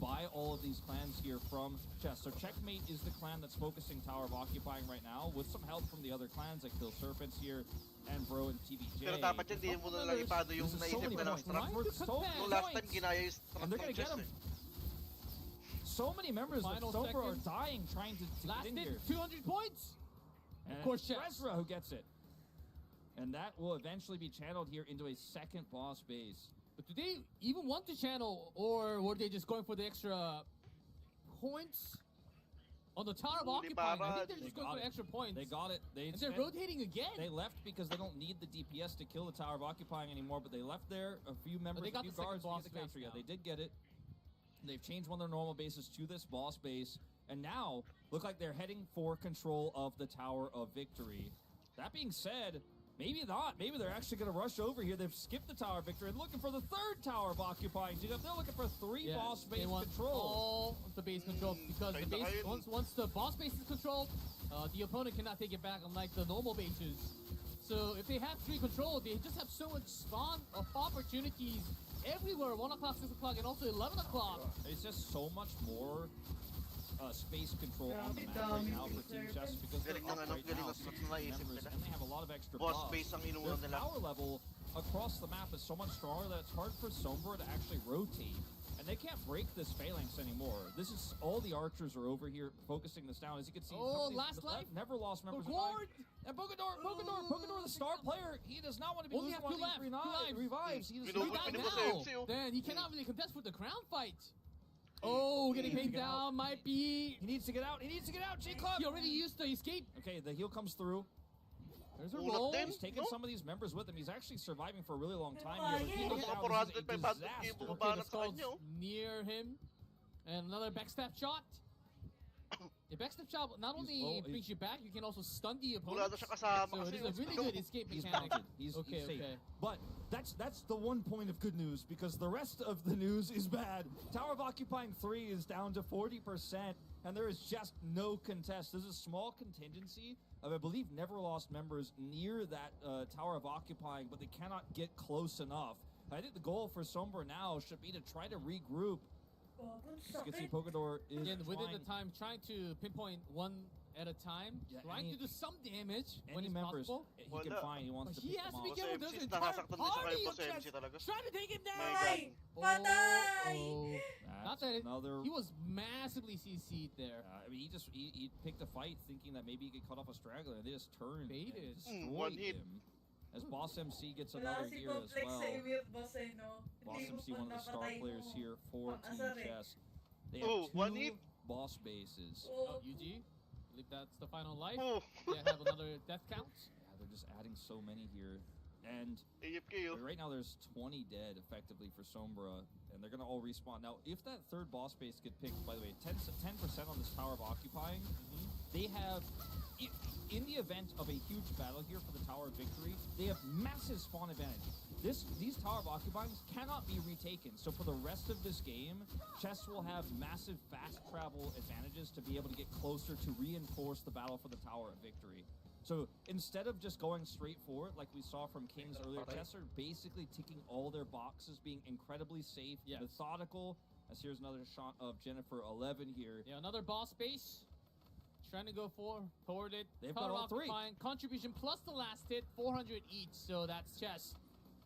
F: by all of these clans here from Chess. So Checkmate is the clan that's focusing Tower of Occupying right now with some help from the other clans like Kill Serpents here and Bro and TVJ.
A: Pero dapat yan, di mo na lang ipado yung
F: This is so
A: naisip
F: many
A: na ng
F: points.
A: strap.
F: We're so many
A: Nung last time,
F: points.
A: ginaya yung strap
F: And they're
A: ng
F: gonna get
A: chest
F: him.
A: eh.
F: So many members
E: Final
F: of Sombra are
E: second.
F: dying trying to
E: Last
F: get in
E: hit,
F: here.
E: 200 points.
F: And
E: Of course,
F: it's
E: Chess.
F: Rezra who gets it. And that will eventually be channeled here into a second boss base.
E: But do they even want to channel, or were they just going for the extra points on the Tower of
A: Huli
E: Occupying? I
A: para.
E: think they're
F: They
E: just going
F: got
E: for
F: it.
E: extra points.
F: They got it.
E: And they're rotating again.
F: They left because they don't need the DPS to kill the Tower of Occupying anymore, but they left there a few members,
E: they
F: a
E: got
F: few
E: the second
F: guards to
E: boss
F: get the capture.
E: base
F: Yeah,
E: now.
F: they did get it. They've changed one of their normal bases to this boss base, and now look like they're heading for control of the Tower of Victory. That being said, maybe not. Maybe they're actually going to rush over here. They've skipped the Tower of Victory and looking for the third Tower of Occupying. They're looking for 3
E: Yeah,
F: boss
E: they
F: base
E: want
F: control.
E: all of the base control because the
A: Kaya
E: base,
A: kayo.
E: once the boss base is controlled, the opponent cannot take it back, unlike the normal bases. So if they have 3 control, they just have so much spawn of opportunities everywhere. 1 o'clock, 6 o'clock, and also 11 o'clock.
F: It's just so much more space control on the map right now for Team Chess because they're
A: Galing ng
F: up
A: ano,
F: right
A: galing
F: now,
A: ng
F: 60
A: strat na naisip
F: members,
A: nila.
F: and they have a lot of extra
A: Boss
F: buffs.
A: base ang inuuna
F: Their
A: nila.
F: power level across the map is so much stronger that it's hard for Sombra to actually rotate. And they can't break this phalanx anymore. This is all the archers are over here focusing this down. As you can see,
E: Oh,
F: some of these
E: last life.
F: never lost members.
E: Board.
F: And Bogador, the star player, he does not want to be
E: Only
F: losing
E: have 2
F: one of
E: left.
F: these
E: 2 lives.
F: revives. He does
A: Minum-
F: not
E: Down
A: minum-
F: want
E: now.
A: minum-
E: Then he cannot really contest with the crown fight. Oh, getting
F: He needs to
E: pinned
F: get out.
E: down might be.
F: He needs to get out. He needs to get out. J-Club.
E: He already used the escape.
F: Okay, the heal comes through.
E: There's a
A: Unat
E: roll.
A: din.
F: He's taken
A: No?
F: some of these members with him. He's actually surviving for a really long time
B: Mga
F: here. But he goes
A: mga
F: down.
A: 400,
F: This is a
A: 500
F: disaster.
A: people.
E: Okay,
A: Banat
E: the
A: sa
E: skull's
A: kanya, oh.
E: near him. And another backstab shot. The backstab shot not only
F: low,
E: brings you back, you can also stun the
A: Wala
E: opponent.
A: na siya kasama
E: So it
A: kasi.
E: is a really good escape
F: He's
E: mechanic.
F: mounted. He's
E: Okay,
F: safe.
E: okay.
F: But that's the one point of good news because the rest of the news is bad. Tower of Occupying 3 is down to 40%, and there is just no contest. There's a small contingency of, I believe, never lost members near that Tower of Occupying, but they cannot get close enough. I think the goal for Sombra now should be to try to regroup You can see Pogador is
E: Again, within the
F: trying-
E: time, trying to pinpoint one at a time,
F: Yeah,
E: trying to do some damage when
F: any
E: it's
F: members
E: possible.
F: he can find. He wants
E: But
F: to
E: he
F: pick
E: has
F: them
E: to be
F: off.
E: careful.
A: Boss
E: There's
A: MC,
E: an entire
A: nasasaktan din sa
E: party
A: kayo,
E: of
A: Boss MC
E: Chess
A: talaga.
E: trying to take him down.
A: My God.
E: Oh. Not that
F: another.
E: he was massively CC'd there.
F: I mean, he picked a fight thinking that maybe he could cut off a straggler, and they just turned
E: Baited.
F: and
A: One
F: destroyed
A: hit.
F: him. As Boss MC gets
B: Wala
F: another
B: si
F: gear as
B: Complex
F: well.
B: sa Emir, boss eh, no?
F: Boss
B: Hindi mo
F: MC, one of the star
B: napatay
F: players
B: mo.
F: here for Team
B: Pang-asar eh.
F: Chess. They have
A: Oh, one hit.
F: two boss bases.
E: Oh, UG. I believe that's the final life.
A: Oh.
E: They have another death count.
F: Yeah, they're just adding so many here. And
A: AFK yun.
F: right now there's 20 dead effectively for Sombra, and they're gonna all respawn. Now, if that third boss base get picked, by the way, 10% on this Tower of Occupying, they have, in the event of a huge battle here for the Tower of Victory, they have massive spawn advantage. These Tower of Occupying cannot be retaken, so for the rest of this game, Chess will have massive fast travel advantages to be able to get closer to reinforce the battle for the Tower of Victory. So instead of just going straight for it, like we saw from Kings earlier, Chess are basically ticking all their boxes, being incredibly safe,
E: Yes.
F: methodical. As here's another shot of Jennifer 11 here.
E: Yeah, another boss base. Trying to go toward it.
F: They've
E: Tower
F: got all three.
E: occupying. Contribution plus the last hit, 400 each. So that's Chess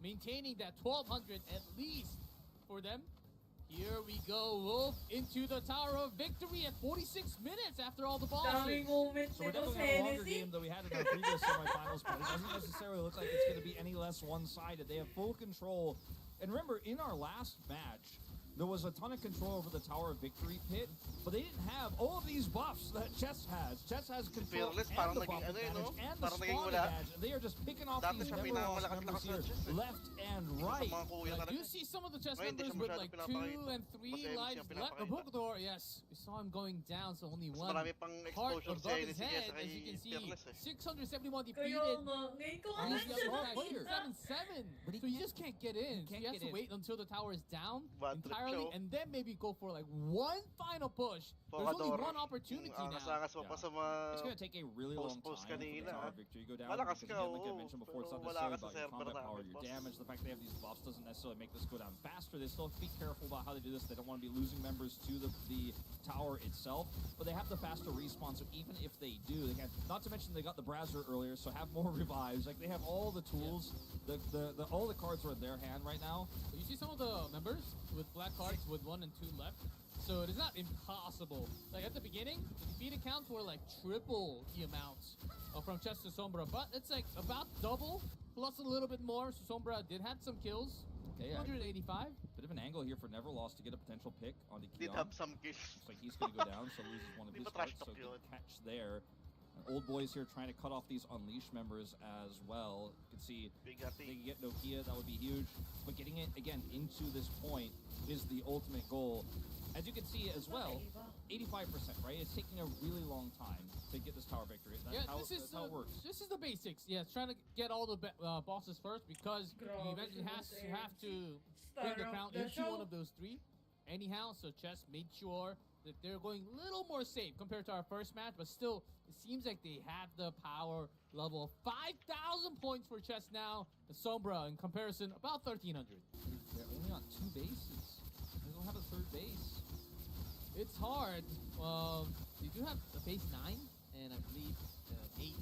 E: maintaining that 1,200 at least for them. Here we go, Wolf into the Tower of Victory at 46 minutes after all the bosses.
B: Daming moment
F: So we're
B: nito
F: definitely
B: sa
F: having a longer
B: Hennessy.
F: game than we had in our previous semifinals, but it doesn't necessarily look like it's going to be any less one-sided. They have full control. And remember, in our last match, there was a ton of control over the Tower of Victory pit, but they didn't have all of these buffs that Chess has. Chess has control
A: Fearless,
F: and
A: parang
F: the
A: naging
F: buff
A: ano eh,
F: advantage
A: no?
F: and the
A: Parang naging
F: spawn
A: wala.
F: advantage. And they are just picking off
A: Dati
F: these
A: siya
F: never lost
A: pinakamalakas
F: members
A: lakas
F: here,
A: ng Chess eh.
F: left and
A: Sa
F: right.
A: mga kuya
E: I
A: talaga.
E: do see some of the chess
A: Ngayon, hindi
E: members
A: siya
E: with
A: masyado
E: like 2
A: pinapakita.
E: and 3
A: Mas MC
E: lives
A: ang
E: left.
A: pinapakita.
E: Bogdor, yes, we saw him going down, so only
A: Mas
E: one
A: marami pang
E: heart
A: exposure sa
E: above his
A: Hennessy
E: head.
A: kesa
E: As you can
A: kay
E: see,
A: Fearless eh.
E: 671
B: Kaya
E: defeated.
B: nga, ngayon ko
E: He's
B: nga
E: the
B: siya
E: other
F: player.
B: nakita.
E: 7-7.
F: But he
E: So you just can't get in.
F: can't
E: So you have
F: get
E: to
F: in.
E: wait until the tower is down
A: Bad trip
E: entirely,
A: siya, oh.
E: and then maybe go for like one final push. There's only
A: Pogador.
E: one opportunity now.
A: Angas-angas mo pa sa mga...
F: It's going to take a really long
A: Post
F: time for the
A: kanina,
F: Tower
A: ah.
F: Victory to go down.
A: Malakas
F: Because
A: ka,
F: again, like I
A: oo,
F: mentioned before, it's not
A: pero wala
F: necessarily
A: ka sa
F: about your
A: server
F: combat power,
A: namin,
F: your
A: boss.
F: damage. The fact they have these buffs doesn't necessarily make this go down faster. They still have to be careful about how they do this. They don't want to be losing members to the tower itself, but they have the faster respawn, so even if they do, they can, not to mention they got the Brazier earlier, so have more revives. Like, they have all the tools. All the cards are in their hand right now.
E: You see some of the members with black cards with 1 and 2 left. So it is not impossible. Like at the beginning, the defeated counts were like triple the amounts from Chess to Sombra, but it's like about double plus a little bit more. So Sombra did have some kills.
F: Okay,
E: 185.
F: Bit of an angle here for Neverlost to get a potential pick on the
A: Did
F: Keon.
A: have some kills.
F: Looks like he's going to go down, so loses one of
A: Di
F: his
A: ba trash
F: cards, so
A: talk
F: good
A: yun?
F: catch there. And Old Boys here trying to cut off these Unleash members as well. You can see
A: Big
F: if they can get Nokia, that would be huge. But getting it, again, into this point is the ultimate goal. As you can see as well, 85%, right? It's taking a really long time to get this tower victory. That's how it works.
E: This is the basics. Yeah, trying to get all the bosses first because you eventually have to bring the crown into one of those 3. Anyhow, so Chess made sure that they're going a little more safe compared to our first match, but still, it seems like they have the power level of 5,000 points for Chess now. The Sombra, in comparison, about 1,300.
F: They're only on 2 bases. They don't have a third base.
E: It's hard. They do have a base 9 and I believe 8.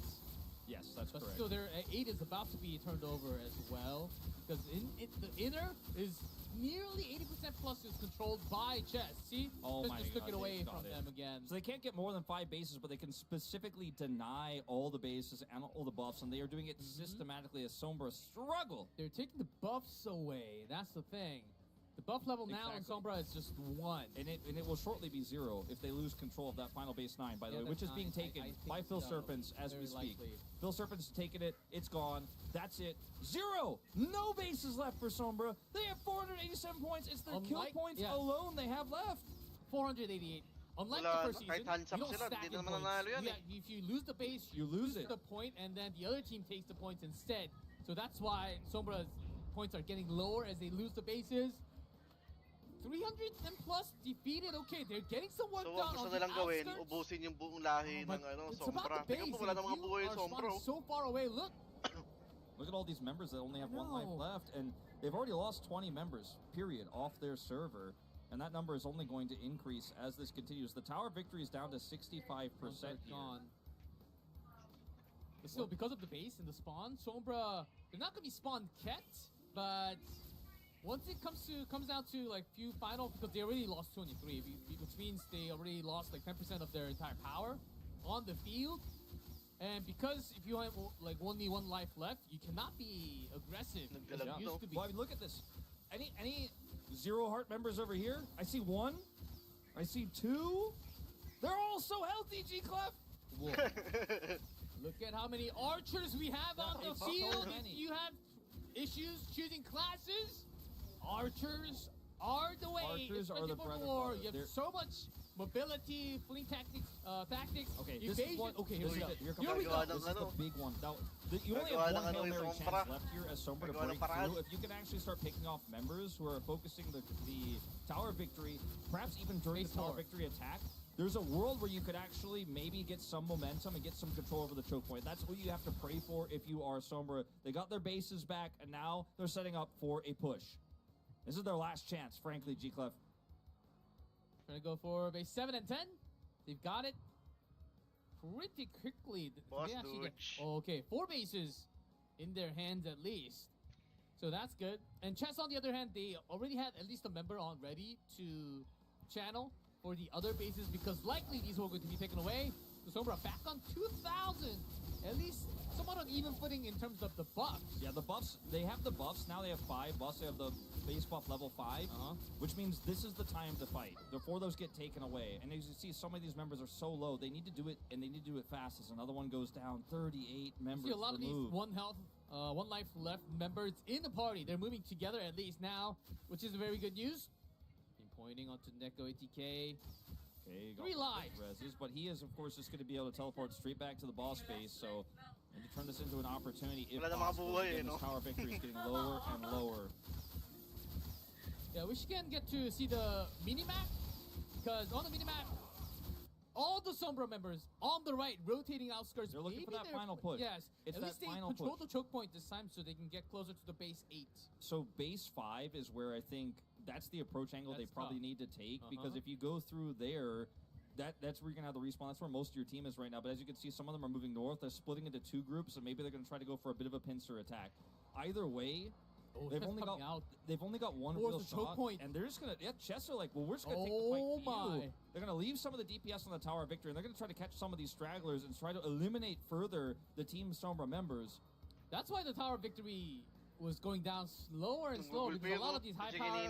F: Yes, that's
E: But
F: correct.
E: still, their 8 is about to be turned over as well because the inner is nearly 80% plus is controlled by Chess. See,
F: Oh my
E: just took
F: God,
E: it away
F: they've got
E: from
F: it.
E: them again.
F: So they can't get more than 5 bases, but they can specifically deny all the bases and all the buffs, and they are doing it systematically as Sombra struggle.
E: They're taking the buffs away. That's the thing. The buff level now in
F: Exactly.
E: Sombra is just 1.
F: And it will shortly be 0 if they lose control of that final base 9, by the
E: Yeah,
F: way, which is
E: that's
F: being
E: 9.
F: taken
E: I think
F: by Phil
E: so.
F: Serpents as we
E: Very
F: speak.
E: likely.
F: Phil Serpents taking it. It's gone. That's it. 0! No bases left for Sombra. They have 487 points. It's their kill
E: Unlike-
F: points
E: yeah.
F: alone they have left.
E: 488. Unlike
A: Wala,
E: the first season,
A: kahit hands up
E: you don't
A: sila,
E: stack
A: hindi
E: in
A: naman
E: points.
A: nanalo yan
E: Yeah, if you lose the base,
F: You lose it.
E: the point, and then the other team takes the points instead. So that's why Sombra's points are getting lower as they lose the bases. 300 and plus defeated. Okay, they're getting some work
A: So,
E: done
A: gusto
E: on
A: na
E: the
A: lang gawin,
E: outskirts.
A: ubusin yung buong lahi
E: But
A: ng
E: it's
A: Sombra.
E: about the
A: Tingnan
E: base.
A: po, wala
E: and
A: na mga
E: you
A: buhay
E: are
A: Sombra.
E: spawning so far away. Look,
F: Look at all these members that only have 1 life
E: know.
F: left, and they've already lost 20 members, period, off their server. And that number is only going to increase as this continues. The Tower Victory is down to 65%
E: gone. But still, because of the base and the spawn, Sombra, they're not going to be spawned kept, but once it comes down to like few final, because they already lost 23, which means they already lost like 10% of their entire power on the field. And because if you have like only one life left, you cannot be aggressive as you used to be.
F: Well, I mean, look at this. Any Zero Heart members over here? I see one. I see two. They're all so healthy, G-Clef.
E: Look at how many archers we have on the field. If you have issues choosing classes, archers are the way.
F: Archers are the bread and
E: war.
F: butter.
E: You have so much mobility, fleeing tactics.
F: Okay,
E: evasion.
F: this is one.
E: Okay, here we go.
F: Here we
A: go.
F: This is the big one. Now, you only have one Hail Mary chance left here as Sombra to break through. If you can actually start picking off members who are focusing the Tower Victory, perhaps even during the Tower Victory attack, there's a world where you could actually maybe get some momentum and get some control over the choke point. That's what you have to pray for if you are Sombra. They got their bases back, and now they're setting up for a push. This is their last chance, frankly, G-Clef.
E: Trying to go for base 7 and 10. They've got it pretty quickly.
A: Boss
E: They actually get,
A: Dodge.
E: okay, 4 bases in their hands at least. So that's good. And Chess, on the other hand, they already had at least a member on ready to channel for the other bases because likely these were going to be taken away. So Sombra back on 2,000. At least somewhat on even footing in terms of the buffs.
F: Yeah, the buffs, they have the buffs. Now they have 5 buffs. They have the base buff level 5, which means this is the time to fight before those get taken away. And as you see, some of these members are so low. They need to do it, and they need to do it fast as another one goes down. 38 members
E: See a lot
F: removed.
E: of these one life left members in the party. They're moving together at least now, which is very good news. Pointing onto Neko ATK.
F: Okay,
E: 3 lives.
F: Reses, but he is, of course, just going to be able to teleport straight back to the boss space. So, and to turn this into an opportunity, if possible, again, this Tower Victory is getting lower and lower.
E: Yeah, we should get to see the minimap, because on the minimap, all the Sombra members on the right rotating outskirts.
F: They're looking for that final push.
E: Yes,
F: it's
E: at
F: that
E: least they
F: final
E: control
F: push.
E: the choke point this time, so they can get closer to the base 8.
F: So base 5 is where I think that's the approach angle they probably need to take, because if you go through there, that's where you're gonna have the respawn. That's where most of your team is right now. But as you can see, some of them are moving north. They're splitting into 2 groups, and maybe they're gonna try to go for a bit of a pincer attack. Either way, they've only got one real shot,
E: point.
F: and they're just gonna Chess are like, well, we're just gonna take the fight to you. They're gonna leave some of the DPS on the Tower of Victory, and they're gonna try to catch some of these stragglers and try to eliminate further the Team Sombra members.
E: That's why the Tower of Victory was going down slower and slower, because a lot of these high power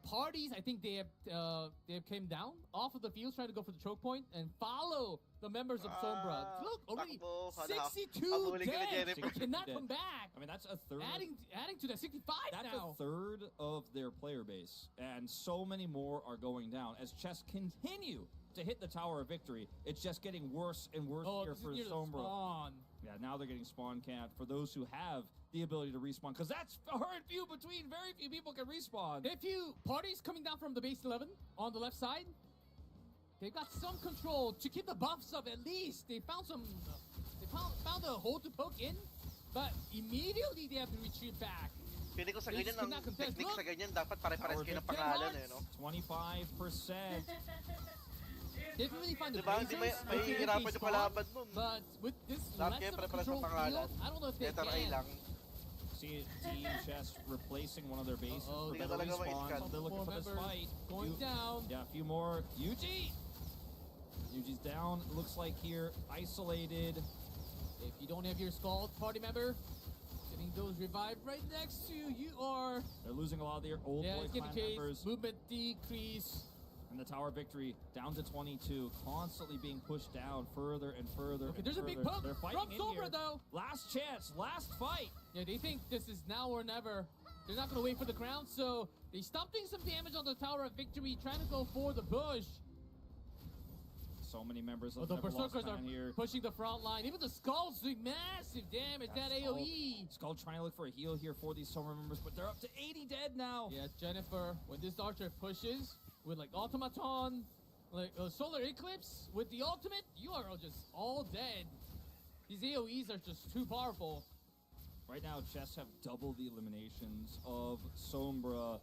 E: parties, I think they have came down off of the field trying to go for the choke point and follow the members of Sombra. Look, already 62 dead. They cannot come back.
F: I mean, that's a third.
E: Adding to that 65
F: that's
E: now.
F: That's a third of their player base, and so many more are going down as Chess continue to hit the Tower of Victory. It's just getting worse and worse here for Sombra. Yeah, now they're getting spawn camped for those who have the ability to respawn, because that's far and few between. Very few people can respawn.
E: A few parties coming down from the base 11 on the left side. They've got some control to keep the buffs up at least. They found some. They found a hole to poke in, but immediately they have to retreat back.
A: Pili ko sa ganyan, ang technique sa ganyan, dapat pare-pares kayo ng pangalan eh, no?
F: 25%.
E: They didn't really find the
A: Hindi mahihirapan yung palaban nun.
E: But with this
A: less
E: of
A: pare-pares
E: control
A: ng pangalan.
E: field, I don't know if they
A: Letter A
E: can.
A: lang.
F: See Team Chess replacing one of their bases for
A: Hindi ka
F: better
A: talaga
F: respawns.
A: ma-scan.
F: They're looking for this fight.
E: Going down.
F: Yeah, a few more. Yuji's down. Looks like here, isolated.
E: If you don't have your Scald party member, getting those revived right next to you, you are.
F: They're losing a lot of their old boy clan members.
E: Movement decrease.
F: And the Tower Victory down to 22, constantly being pushed down further and further.
E: Okay, there's a big poke
F: They're fighting
E: from
F: in
E: Sombra
F: here.
E: though.
F: Last chance, last fight.
E: Yeah, they think this is now or never. They're not gonna wait for the crown, so they stop doing some damage on the Tower of Victory, trying to go for the bush.
F: So many members of
E: the
F: the
E: Berserkers are
F: here.
E: pushing the front line. Even the Skull's doing massive damage. That AoE.
F: Skull trying to look for a heal here for these Sombra members, but they're up to 80 dead now.
E: Yeah, Jennifer, when this archer pushes with like Automaton, like Solar Eclipse, with the ultimate, you are just all dead. These AoEs are just too powerful.
F: Right now, Chess have double the eliminations of Sombra.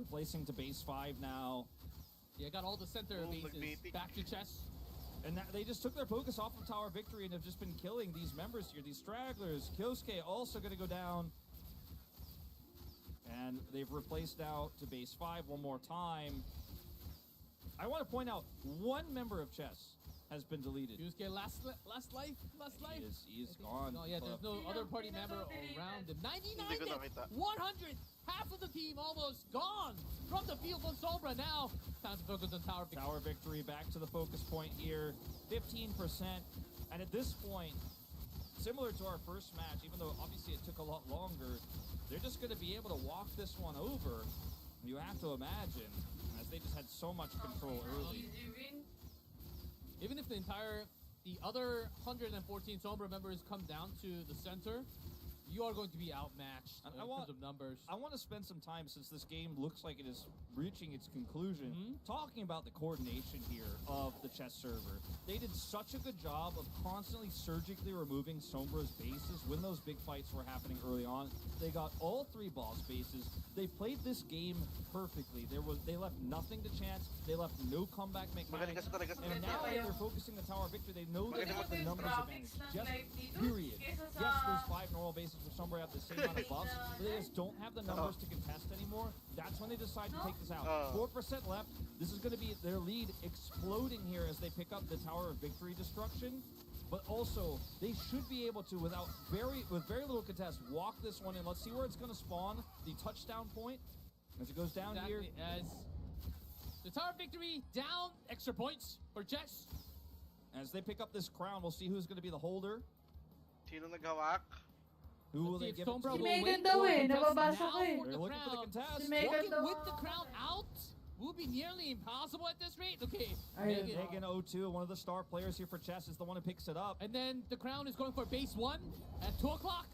F: replacing to base 5 now.
E: Yeah, got all the center
A: Oh,
E: bases
A: magnetic.
E: back to chess.
F: And they just took their focus off of Tower Victory and have just been killing these members here, these stragglers. Kyosuke also going to go down. And they've replaced now to base 5 one more time. I want to point out, one member of chess has been deleted.
E: Yusuke, last life.
F: He is gone.
E: No, yeah, there's no other party member around him. 99
A: Hindi ko
E: hits,
A: nakita.
E: 100. Half of the team almost gone from the field from Sombra. Now, time to focus on Tower Victory.
F: Tower Victory back to the focus point here, 15%. And at this point, similar to our first match, even though obviously it took a lot longer, they're just going to be able to walk this one over. You have to imagine, as they just had so much control early.
E: Even if the other 114 Sombra members come down to the center, you are going to be outmatched in terms of numbers.
F: I want to spend some time, since this game looks like it is reaching its conclusion, talking about the coordination here of the chess server. They did such a good job of constantly surgically removing Sombra's bases when those big fights were happening early on. They got all 3 boss bases. They played this game perfectly. They left nothing to chance. They left no comeback mechanics. And now that they're focusing the Tower Victory, they know they have the numbers advantage. Just period. Yes, there's 5 normal bases for Sombra have the same amount of buffs, but they just don't have the numbers to contest anymore. That's when they decide to take this out. 4% left. This is going to be their lead exploding here as they pick up the Tower of Victory destruction. But also, they should be able to, with very little contest, walk this one in. Let's see where it's going to spawn the touchdown point as it goes down here.
E: As the Tower of Victory down, extra points for chess.
F: As they pick up this crown, we'll see who's going to be the holder.
A: Sino naghawak?
F: Who will they
E: Let's see
F: give
E: if
F: it to?
E: Sombra
B: Si
E: will
B: Megan
E: wait
B: daw
E: for
B: eh,
E: contest
B: nababasa
E: now
B: ko eh.
E: for the
F: They're looking for the
E: crown.
F: contest.
B: Si Megan
E: Walking
B: daw.
E: with the crown out will be nearly impossible at this rate. Okay,
B: Ayun.
F: Megan O2, one of the star players here for chess, is the one who picks it up.
E: and then the crown is going for base 1 at 2 o'clock.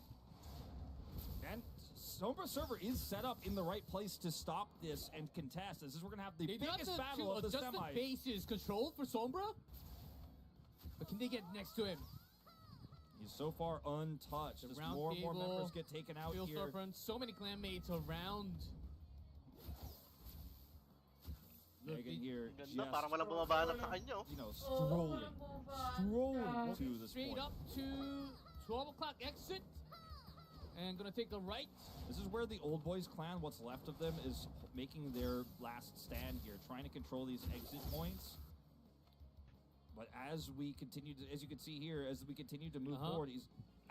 F: And Sombra server is set up in the right place to stop this and contest. This is we're gonna have the
E: They got
F: biggest
E: the
F: battle
E: two
F: of the
E: adjusted
F: semi.
E: bases controlled for Sombra, but can they get next to him?
F: He's so far untouched.
E: The
F: As
E: round
F: more and more
E: table,
F: members get taken out
E: Field
F: here.
E: storefront, so many clanmates around. Look,
F: Megan here,
A: Ganda,
F: just,
A: parang walang bumabanat sa kanya.
F: you know, strolling to this
E: straight
F: point.
E: up to 12 o'clock exit, and gonna take a right.
F: This is where the Old Boys clan, what's left of them, is making their last stand here, trying to control these exit points. But as we continue to, as you can see here, as we continue to move forward, he's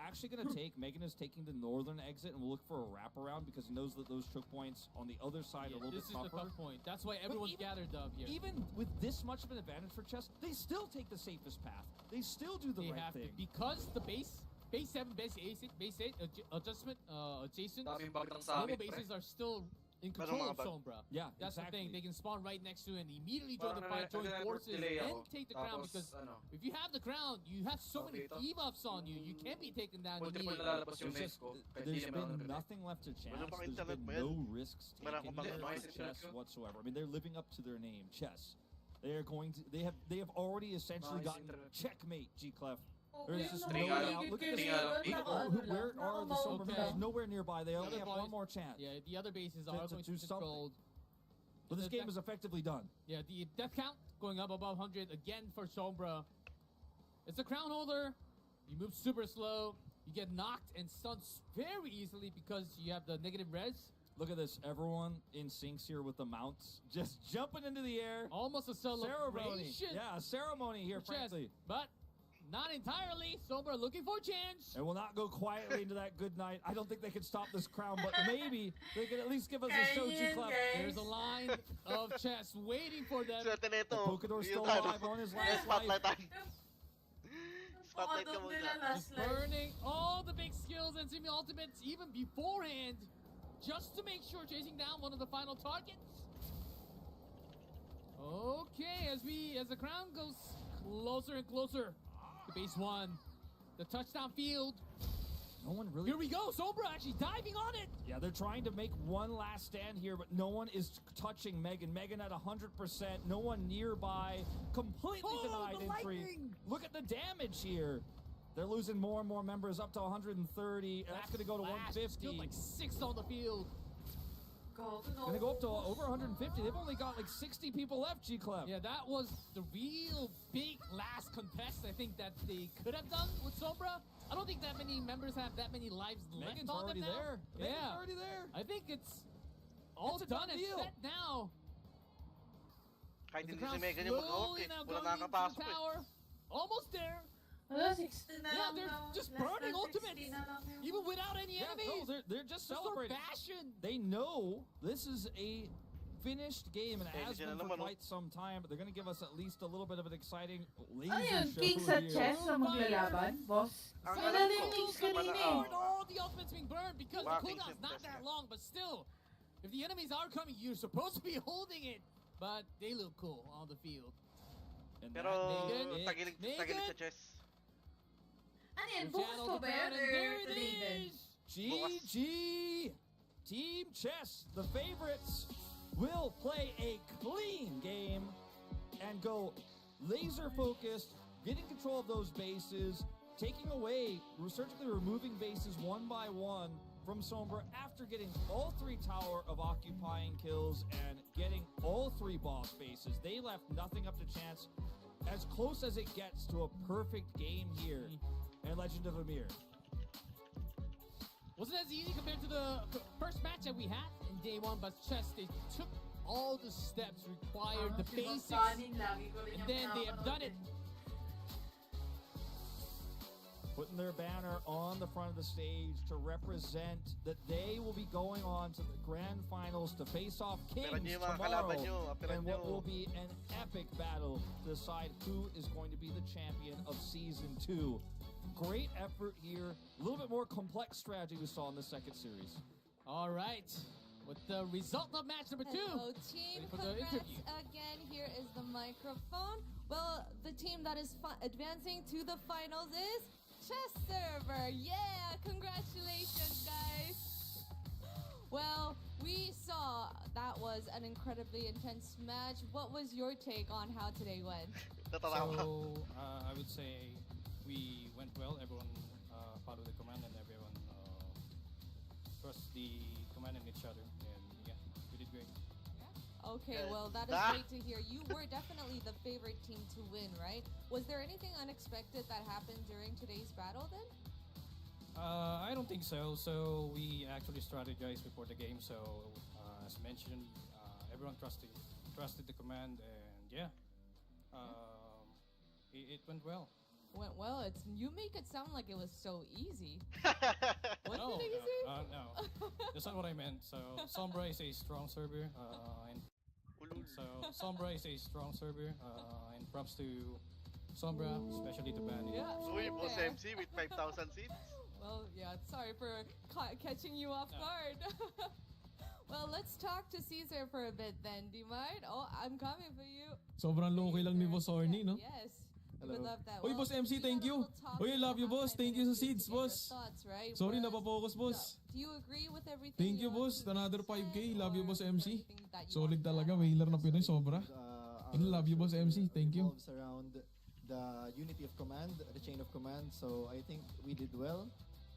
F: actually going to take, Megan is taking the northern exit and will look for a wraparound because he knows that those choke points on the other side are a little
E: This
F: bit
E: is the
F: tougher.
E: tough point. That's why everyone's gathered up here.
F: Even with this much of an advantage for chess, they still take the safest path. They still do the
E: They
F: right
E: have
F: thing.
E: to, because the base 7, base 8 adjustment adjacent,
H: Daming bagtang sa
E: normal
H: amin, pre.
E: bases are still in control of
A: mga bag?
E: Sombra.
F: Yeah,
E: That's the
F: exactly.
E: thing. They can spawn right next to it and immediately join the
H: Parang
E: fight, join
H: nag-network
E: forces,
H: delay
E: and
H: ako.
E: take the crown.
H: Tapos,
E: Because
H: ano,
E: if you have the crown, you have so many
H: dito.
E: debuffs on you. You can't be taken down
H: multiple
E: immediately.
H: nalalabas yung
F: There's
H: mace ko. Kahit
F: There's
H: di naman
F: been
H: ako
F: nothing left to chance.
A: Wala pang
F: There's
A: internet
F: been
A: ba yan?
F: no risks
A: Wala
F: taken
A: akong
F: here
A: baka-
F: for chess whatsoever. I mean, they're living up to their name, chess. They are going to. They have already essentially
H: Nice
F: gotten
H: internet.
F: checkmate. G-Clef.
B: Okay,
F: There's just no
H: Three
F: way
H: out of-
F: out. Look at
H: three
F: this.
H: out of eight.
F: Where are the Sombra
E: Okay.
F: members? Nowhere nearby. They only
E: other
F: have
E: boys-
F: one more chance.
E: Yeah, the other bases
F: To-
E: are
F: to
E: going to
F: do
E: be
F: something.
E: controlled.
F: But this
E: The
F: game is effectively done.
E: Yeah, the death count going up above 100 again for Sombra. It's a crown holder. You move super slow. You get knocked and stunned very easily because you have the negative res.
F: Look at this. Everyone in syncs here with the mounts. Just jumping into the air.
E: Almost a
F: Ceremony.
E: celebration.
F: Yeah, a ceremony here,
E: for chess,
F: frankly.
E: but not entirely. Sombra looking for a chance.
F: And will not go quietly into that good night. I don't think they can stop this crown, but maybe they can at least give us a show
B: Kaya
F: clap.
B: guys.
E: There's a line of chess waiting for them.
A: Swerte na ito.
F: Pokador's still
A: Yun tayo.
F: alive on his last
A: Spotlight
F: life.
A: tayo. Spotlight ka
B: Pakadog
A: muna.
B: nila last
E: Just
B: life.
E: burning all the big skills and semi-ultimates even beforehand, just to make sure chasing down one of the final targets. Okay, as the crown goes closer and closer to base 1, the touchdown field.
F: No one really.
E: Here we go, Sombra actually diving on it.
F: Yeah, they're trying to make one last stand here, but no one is touching Megan. Megan at 100%. No one nearby. Completely denied
E: the
F: entry.
E: lightning!
F: Look at the damage here. They're losing more and more members up to 130. That's going to go to
E: Flash,
F: 150.
E: still like 6 on the field.
F: Gonna go up to over 150. They've only got like 60 people left, G-Clef.
E: Yeah, that was the real big last contest I think that they could have done with Sombra. I don't think that many members have that many lives left
F: Megan's
E: on them
F: already
E: now.
F: there. Megan's
E: Yeah,
F: already there.
E: I think it's all
F: It's a
E: done
F: done
E: and
F: deal.
E: set now.
A: Kahit
E: The
A: hindi
E: crowd
A: si Megan yung mag-hook
E: slowly
A: eh.
E: now
A: Wala
E: going into the
A: nakakapasok eh.
E: tower. Almost there.
B: Wala, 16 na
E: Yeah,
B: lang
E: they're
B: daw.
E: just
B: Less
E: burning
B: than
E: ultimates.
B: 16 na lang yun.
E: Even without any
F: Yeah,
E: enemies.
F: no, they're just
E: Just for
F: celebrating.
E: fashion.
F: They know this is a finished game and
A: Hey,
F: has
A: nandiyan
F: been
A: na
F: for
A: naman, oh.
F: quite some time, but they're going to give us at least a little bit of an exciting laser
B: Ano yun?
F: show
B: King sa
F: here.
B: chess na maglalaban, boss?
A: Ang
B: Wala
A: alam
B: din
A: ko,
B: Kings
A: wala-
B: kanina
A: oh.
B: eh.
E: All the ultimates being burned because the
A: Walking
E: cooldown's not
A: Tempest,
E: that
A: yeah.
E: long, but still, if the enemies are coming, you're supposed to be holding it. But they look cool on the field.
F: And
A: Pero
E: Megan,
A: tagilig
E: Megan.
A: sa chess.
B: Ano yan?
E: They've
B: Bukas
E: channeled
B: pa
E: the
B: ba yan?
E: crowd, and there
B: Or
E: it
B: today din?
E: is.
F: GG! Team Chess, the favorites, will play a clean game and go laser focused, getting control of those bases, taking away, surgically removing bases one by one from Sombra after getting all 3 tower of occupying kills and getting all 3 boss bases. They left nothing up to chance, as close as it gets to a perfect game here in Legend of Ymir.
E: Wasn't as easy compared to the first match that we had in day one, but Chess, they took all the steps required, the
B: Si
E: basics,
B: Boscanin, lagi ko rin
E: and
B: yung
E: then they have done it.
F: Putting their banner on the front of the stage to represent that they will be going on to the grand finals to face off Kings
A: Aperan nyo yung mga
F: tomorrow
A: kalaban nyo, aperan
F: in what
A: nyo.
F: will be an epic battle to decide who is going to be the champion of Season 2. Great effort here. A little bit more complex strategy we saw in the second series.
E: All right, with the result of match number 2.
D: Hello, team.
E: Ready for the
D: Congrats
E: interview.
D: again. Here is the microphone. Well, the team that is advancing to the finals is Chess Server. Yeah, congratulations, guys. Well, we saw that was an incredibly intense match. What was your take on how today went?
A: Natatawa.
I: So, I would say we went well. Everyone followed the command and everyone trust the command and each other. And yeah, we did great.
D: Okay, well, that is great to hear. You were definitely the favorite team to win, right? Was there anything unexpected that happened during today's battle then?
I: I don't think so. So we actually strategized before the game. So as mentioned, everyone trusted the command, and yeah, it went well.
D: Went well. You make it sound like it was so easy. Was
I: No,
D: it easy?
I: no, that's not what I meant. So Sombra is a strong server, and Sombra is a strong server, and props to Sombra, especially to Banny.
D: Yeah.
A: Uy, boss
D: okay.
A: MC with 5,000 seats.
D: Well, yeah, sorry for catching you off
I: No.
D: guard. Well, let's talk to Caesar for a bit then. Do you mind? Oh, I'm coming for you.
G: Sobrang low-key lang ni Boss Orny, no?
D: Yes. We would love that.
G: Oy, Boss MC,
D: we
G: thank
D: had a
G: you.
D: little talk
G: Oy, I love you,
D: about
G: boss.
D: time
G: Thank you
D: and
G: sa seeds,
D: get your
G: boss.
D: thoughts, right?
G: Sorry,
D: Was-
G: napapokus, boss.
D: Do you agree with everything?
G: Thank you, boss. Another 5K. Love you, boss MC. Solid talaga. Whaler na Pinoy, sobra. And love you, boss MC. Thank you.
J: Revolves around the unity of command, the chain of command. So I think we did well,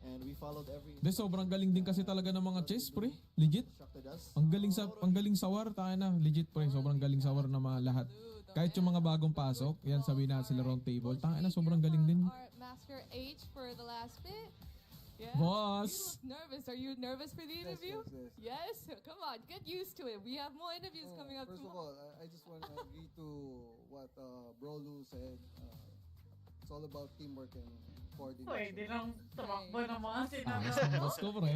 J: and we followed every.
G: De, sobrang galing din kasi talaga ng mga chess, pre. Legit.
J: Instructed us.
G: Ang galing sawar, tayo na. Legit, pre. Sobrang galing sawar na mga lahat. Kahit yung mga bagong pasok, yan sabihin natin sila round table. Tayo na, sobrang galing din.
D: Our Master H for the last bit. Yeah.
G: Boss.
D: You look nervous. Are you nervous for the interview?
K: Yes.
D: Yes? Come on, get used to it. We have more interviews coming up
K: First of
D: tomorrow.
K: all, I just want to agree to what Bro Lou said. It's all about teamwork and coordination.
B: Pwede lang tumakbo ng mga
G: Takas
B: sinabi.
G: ng boss ko, pre.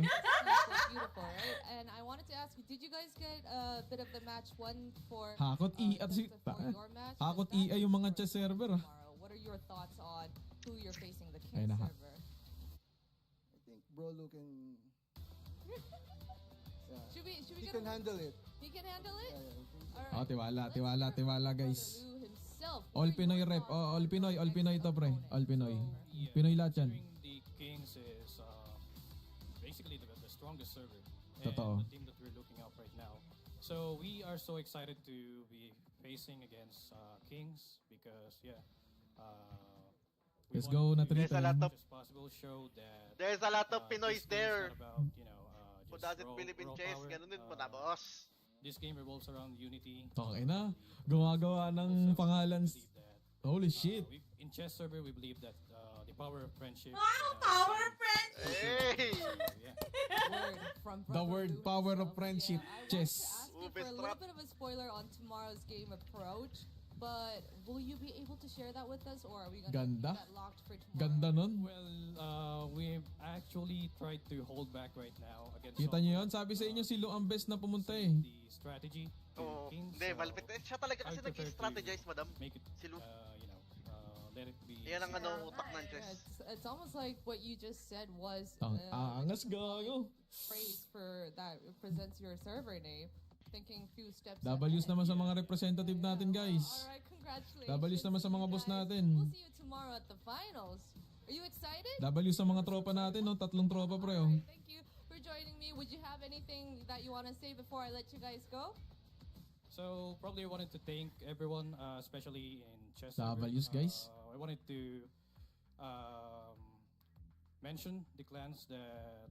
D: Beautiful, right? And I wanted to ask you, did you guys get a bit of the match one for
G: Hakot at si
D: before your match?
G: Hakot
D: Was that
G: yung mga
D: for
G: chess server.
D: tomorrow? What are your thoughts on who you're facing the
G: Ay,
D: King
G: naha.
D: server?
K: I think Bro Lou can. Yeah.
D: Should we
K: He
D: get
K: can handle it.
D: He can handle it?
K: Yeah.
G: Oh, tiwala guys.
D: Lou himself.
G: All Pinoy rep. Oh, all Pinoy to, pre. All Pinoy. Pinoy lahat yan.
I: Considering the Kings is basically the strongest server and
G: Totoo.
I: the team that we're looking at right now. So we are so excited to be facing against Kings because we
G: Let's
I: want
G: go na
I: to
G: three
A: There's a lot
G: time.
A: of
I: as possible show that
A: There's a lot of
I: this
A: Pinoys
I: game is
A: there.
I: not about
A: Who
I: just
A: doesn't believe in
I: raw
A: chess,
I: power.
A: ganun din po na, boss.
I: This game revolves around unity.
G: Okay na. Gumagawa ng pangalan.
I: Believe that,
G: Holy shit.
I: in chess server, we believe that the power of friendship.
B: Power of friendship!
A: Hey!
I: Yeah.
B: Word from
G: The
B: Brother
G: word
B: Lou
G: power of
B: himself.
G: friendship.
D: I want
G: Chess.
D: to ask you
A: Ube
D: for a little
A: strap.
D: bit of a spoiler on tomorrow's game approach, but will you be able to share that with us, or are we gonna
G: Ganda.
D: keep that locked for tomorrow?
G: Ganda nun.
I: Well, we've actually tried to hold back right now against.
G: Kita nyo yun? Sabi sa inyo si Lu ang best na pumunta eh.
I: The strategy. to
A: Oo.
I: Kings,
A: Hindi,
I: so
A: malapit. Siya talaga kasi
I: I prefer to
A: nag-strategize, madam.
I: Make it,
A: Si Lu.
I: let it be.
A: Yan ang utak ng
D: Yeah,
A: chess.
D: it's almost like what you just said was
G: Ang angas gago.
D: phrase for that represents your server name. Thinking few steps
G: W's
D: ahead.
G: naman sa mga representative natin, guys.
D: Alright, congratulations.
G: W's naman sa mga boss
D: guys.
G: natin.
D: We'll see you tomorrow at the finals. Are you excited?
G: W sa mga tropa natin, no? 3 tropa, pre. Oh.
D: Alright, thank you for joining me. Would you have anything that you want to say before I let you guys go?
I: So probably I wanted to thank everyone, especially in chess.
G: W's, guys.
I: I wanted to mention the clans that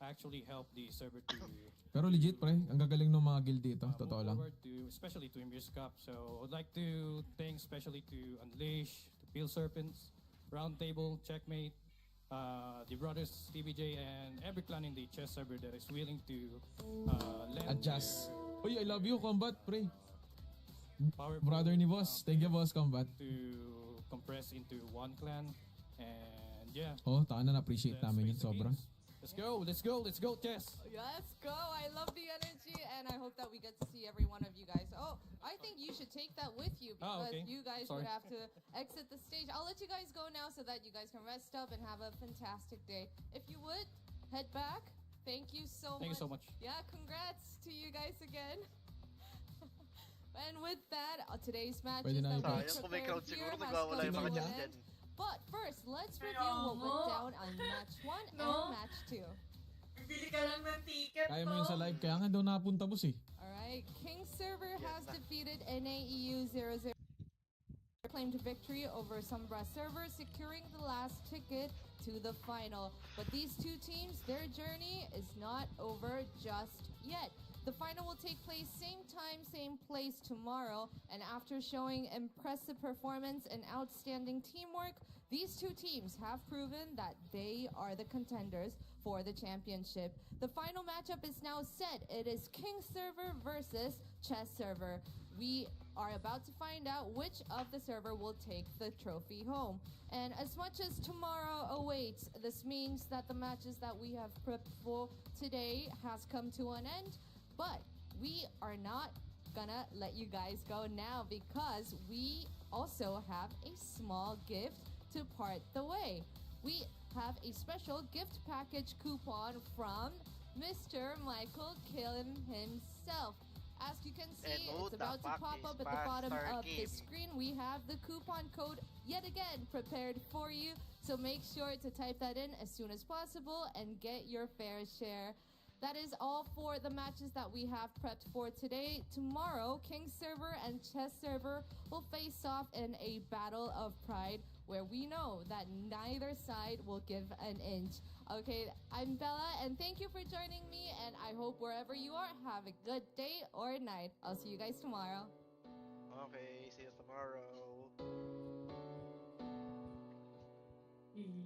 I: actually helped the server to
G: Pero legit, pre. Ang gagaling ng mga guild dito.
I: move
G: Totoo lang.
I: forward to, especially to Emir's Cup. So I'd like to thank especially to Unleash, to Peel Serpents, Roundtable, Checkmate, the brothers TBJ, and every clan in the chess server that is willing to lend
G: Adjust. Uy, I love you, Combat, pre.
I: power
G: Brother ni boss. Thank you, boss, Combat.
I: to compress into one clan. And yeah,
G: Oh, taka na, na-appreciate
I: that's
G: namin yun
I: basically
G: sobra.
I: it. Let's go, chess!
D: Let's go. I love the energy, and I hope that we get to see every one of you guys. Oh, I think you should take that with you because
I: okay.
D: you guys
I: Sorry.
D: would have to exit the stage. I'll let you guys go now so that you guys can rest up and have a fantastic day. If you would, head back. Thank you so much.
I: Thank you so much.
D: Yeah, congrats to you guys again. And with that, today's matches
G: Pwede na
D: that we
A: Sayang kung may
D: prepared
A: crowd siguro,
D: here has
A: nagwawala
D: come
A: yung
D: to
A: mga
D: an
A: chess
D: end.
A: dyan.
D: But first, let's review what went down on match 1 and match 2.
B: Bili ka lang ng ticket,
G: Kaya mo yun sa live. Kaya nga daw napunta, boss eh.
D: Alright, King Server has defeated NAEU 0-0. Claimed victory over Sombra Server, securing the last ticket to the final. But these two teams, their journey is not over just yet. The final will take place same time, same place tomorrow. And after showing impressive performance and outstanding teamwork, these two teams have proven that they are the contenders for the championship. The final matchup is now set. It is King Server versus Chess Server. We are about to find out which of the server will take the trophy home. And as much as tomorrow awaits, this means that the matches that we have prepped for today has come to an end. But we are not gonna let you guys go now because we also have a small gift to part the way. We have a special gift package coupon from Mr. Michael Killen himself. As you can see,
A: And
D: it's about to pop up at the bottom of the
A: Kim.
D: screen. We have the coupon code yet again prepared for you. So make sure to type that in as soon as possible and get your fair share. That is all for the matches that we have prepped for today. Tomorrow, King Server and Chess Server will face off in a battle of pride where we know that neither side will give an inch. Okay, I'm Bella, and thank you for joining me, and I hope wherever you are, have a good day or night. I'll see you guys tomorrow.
A: Okay, see you tomorrow.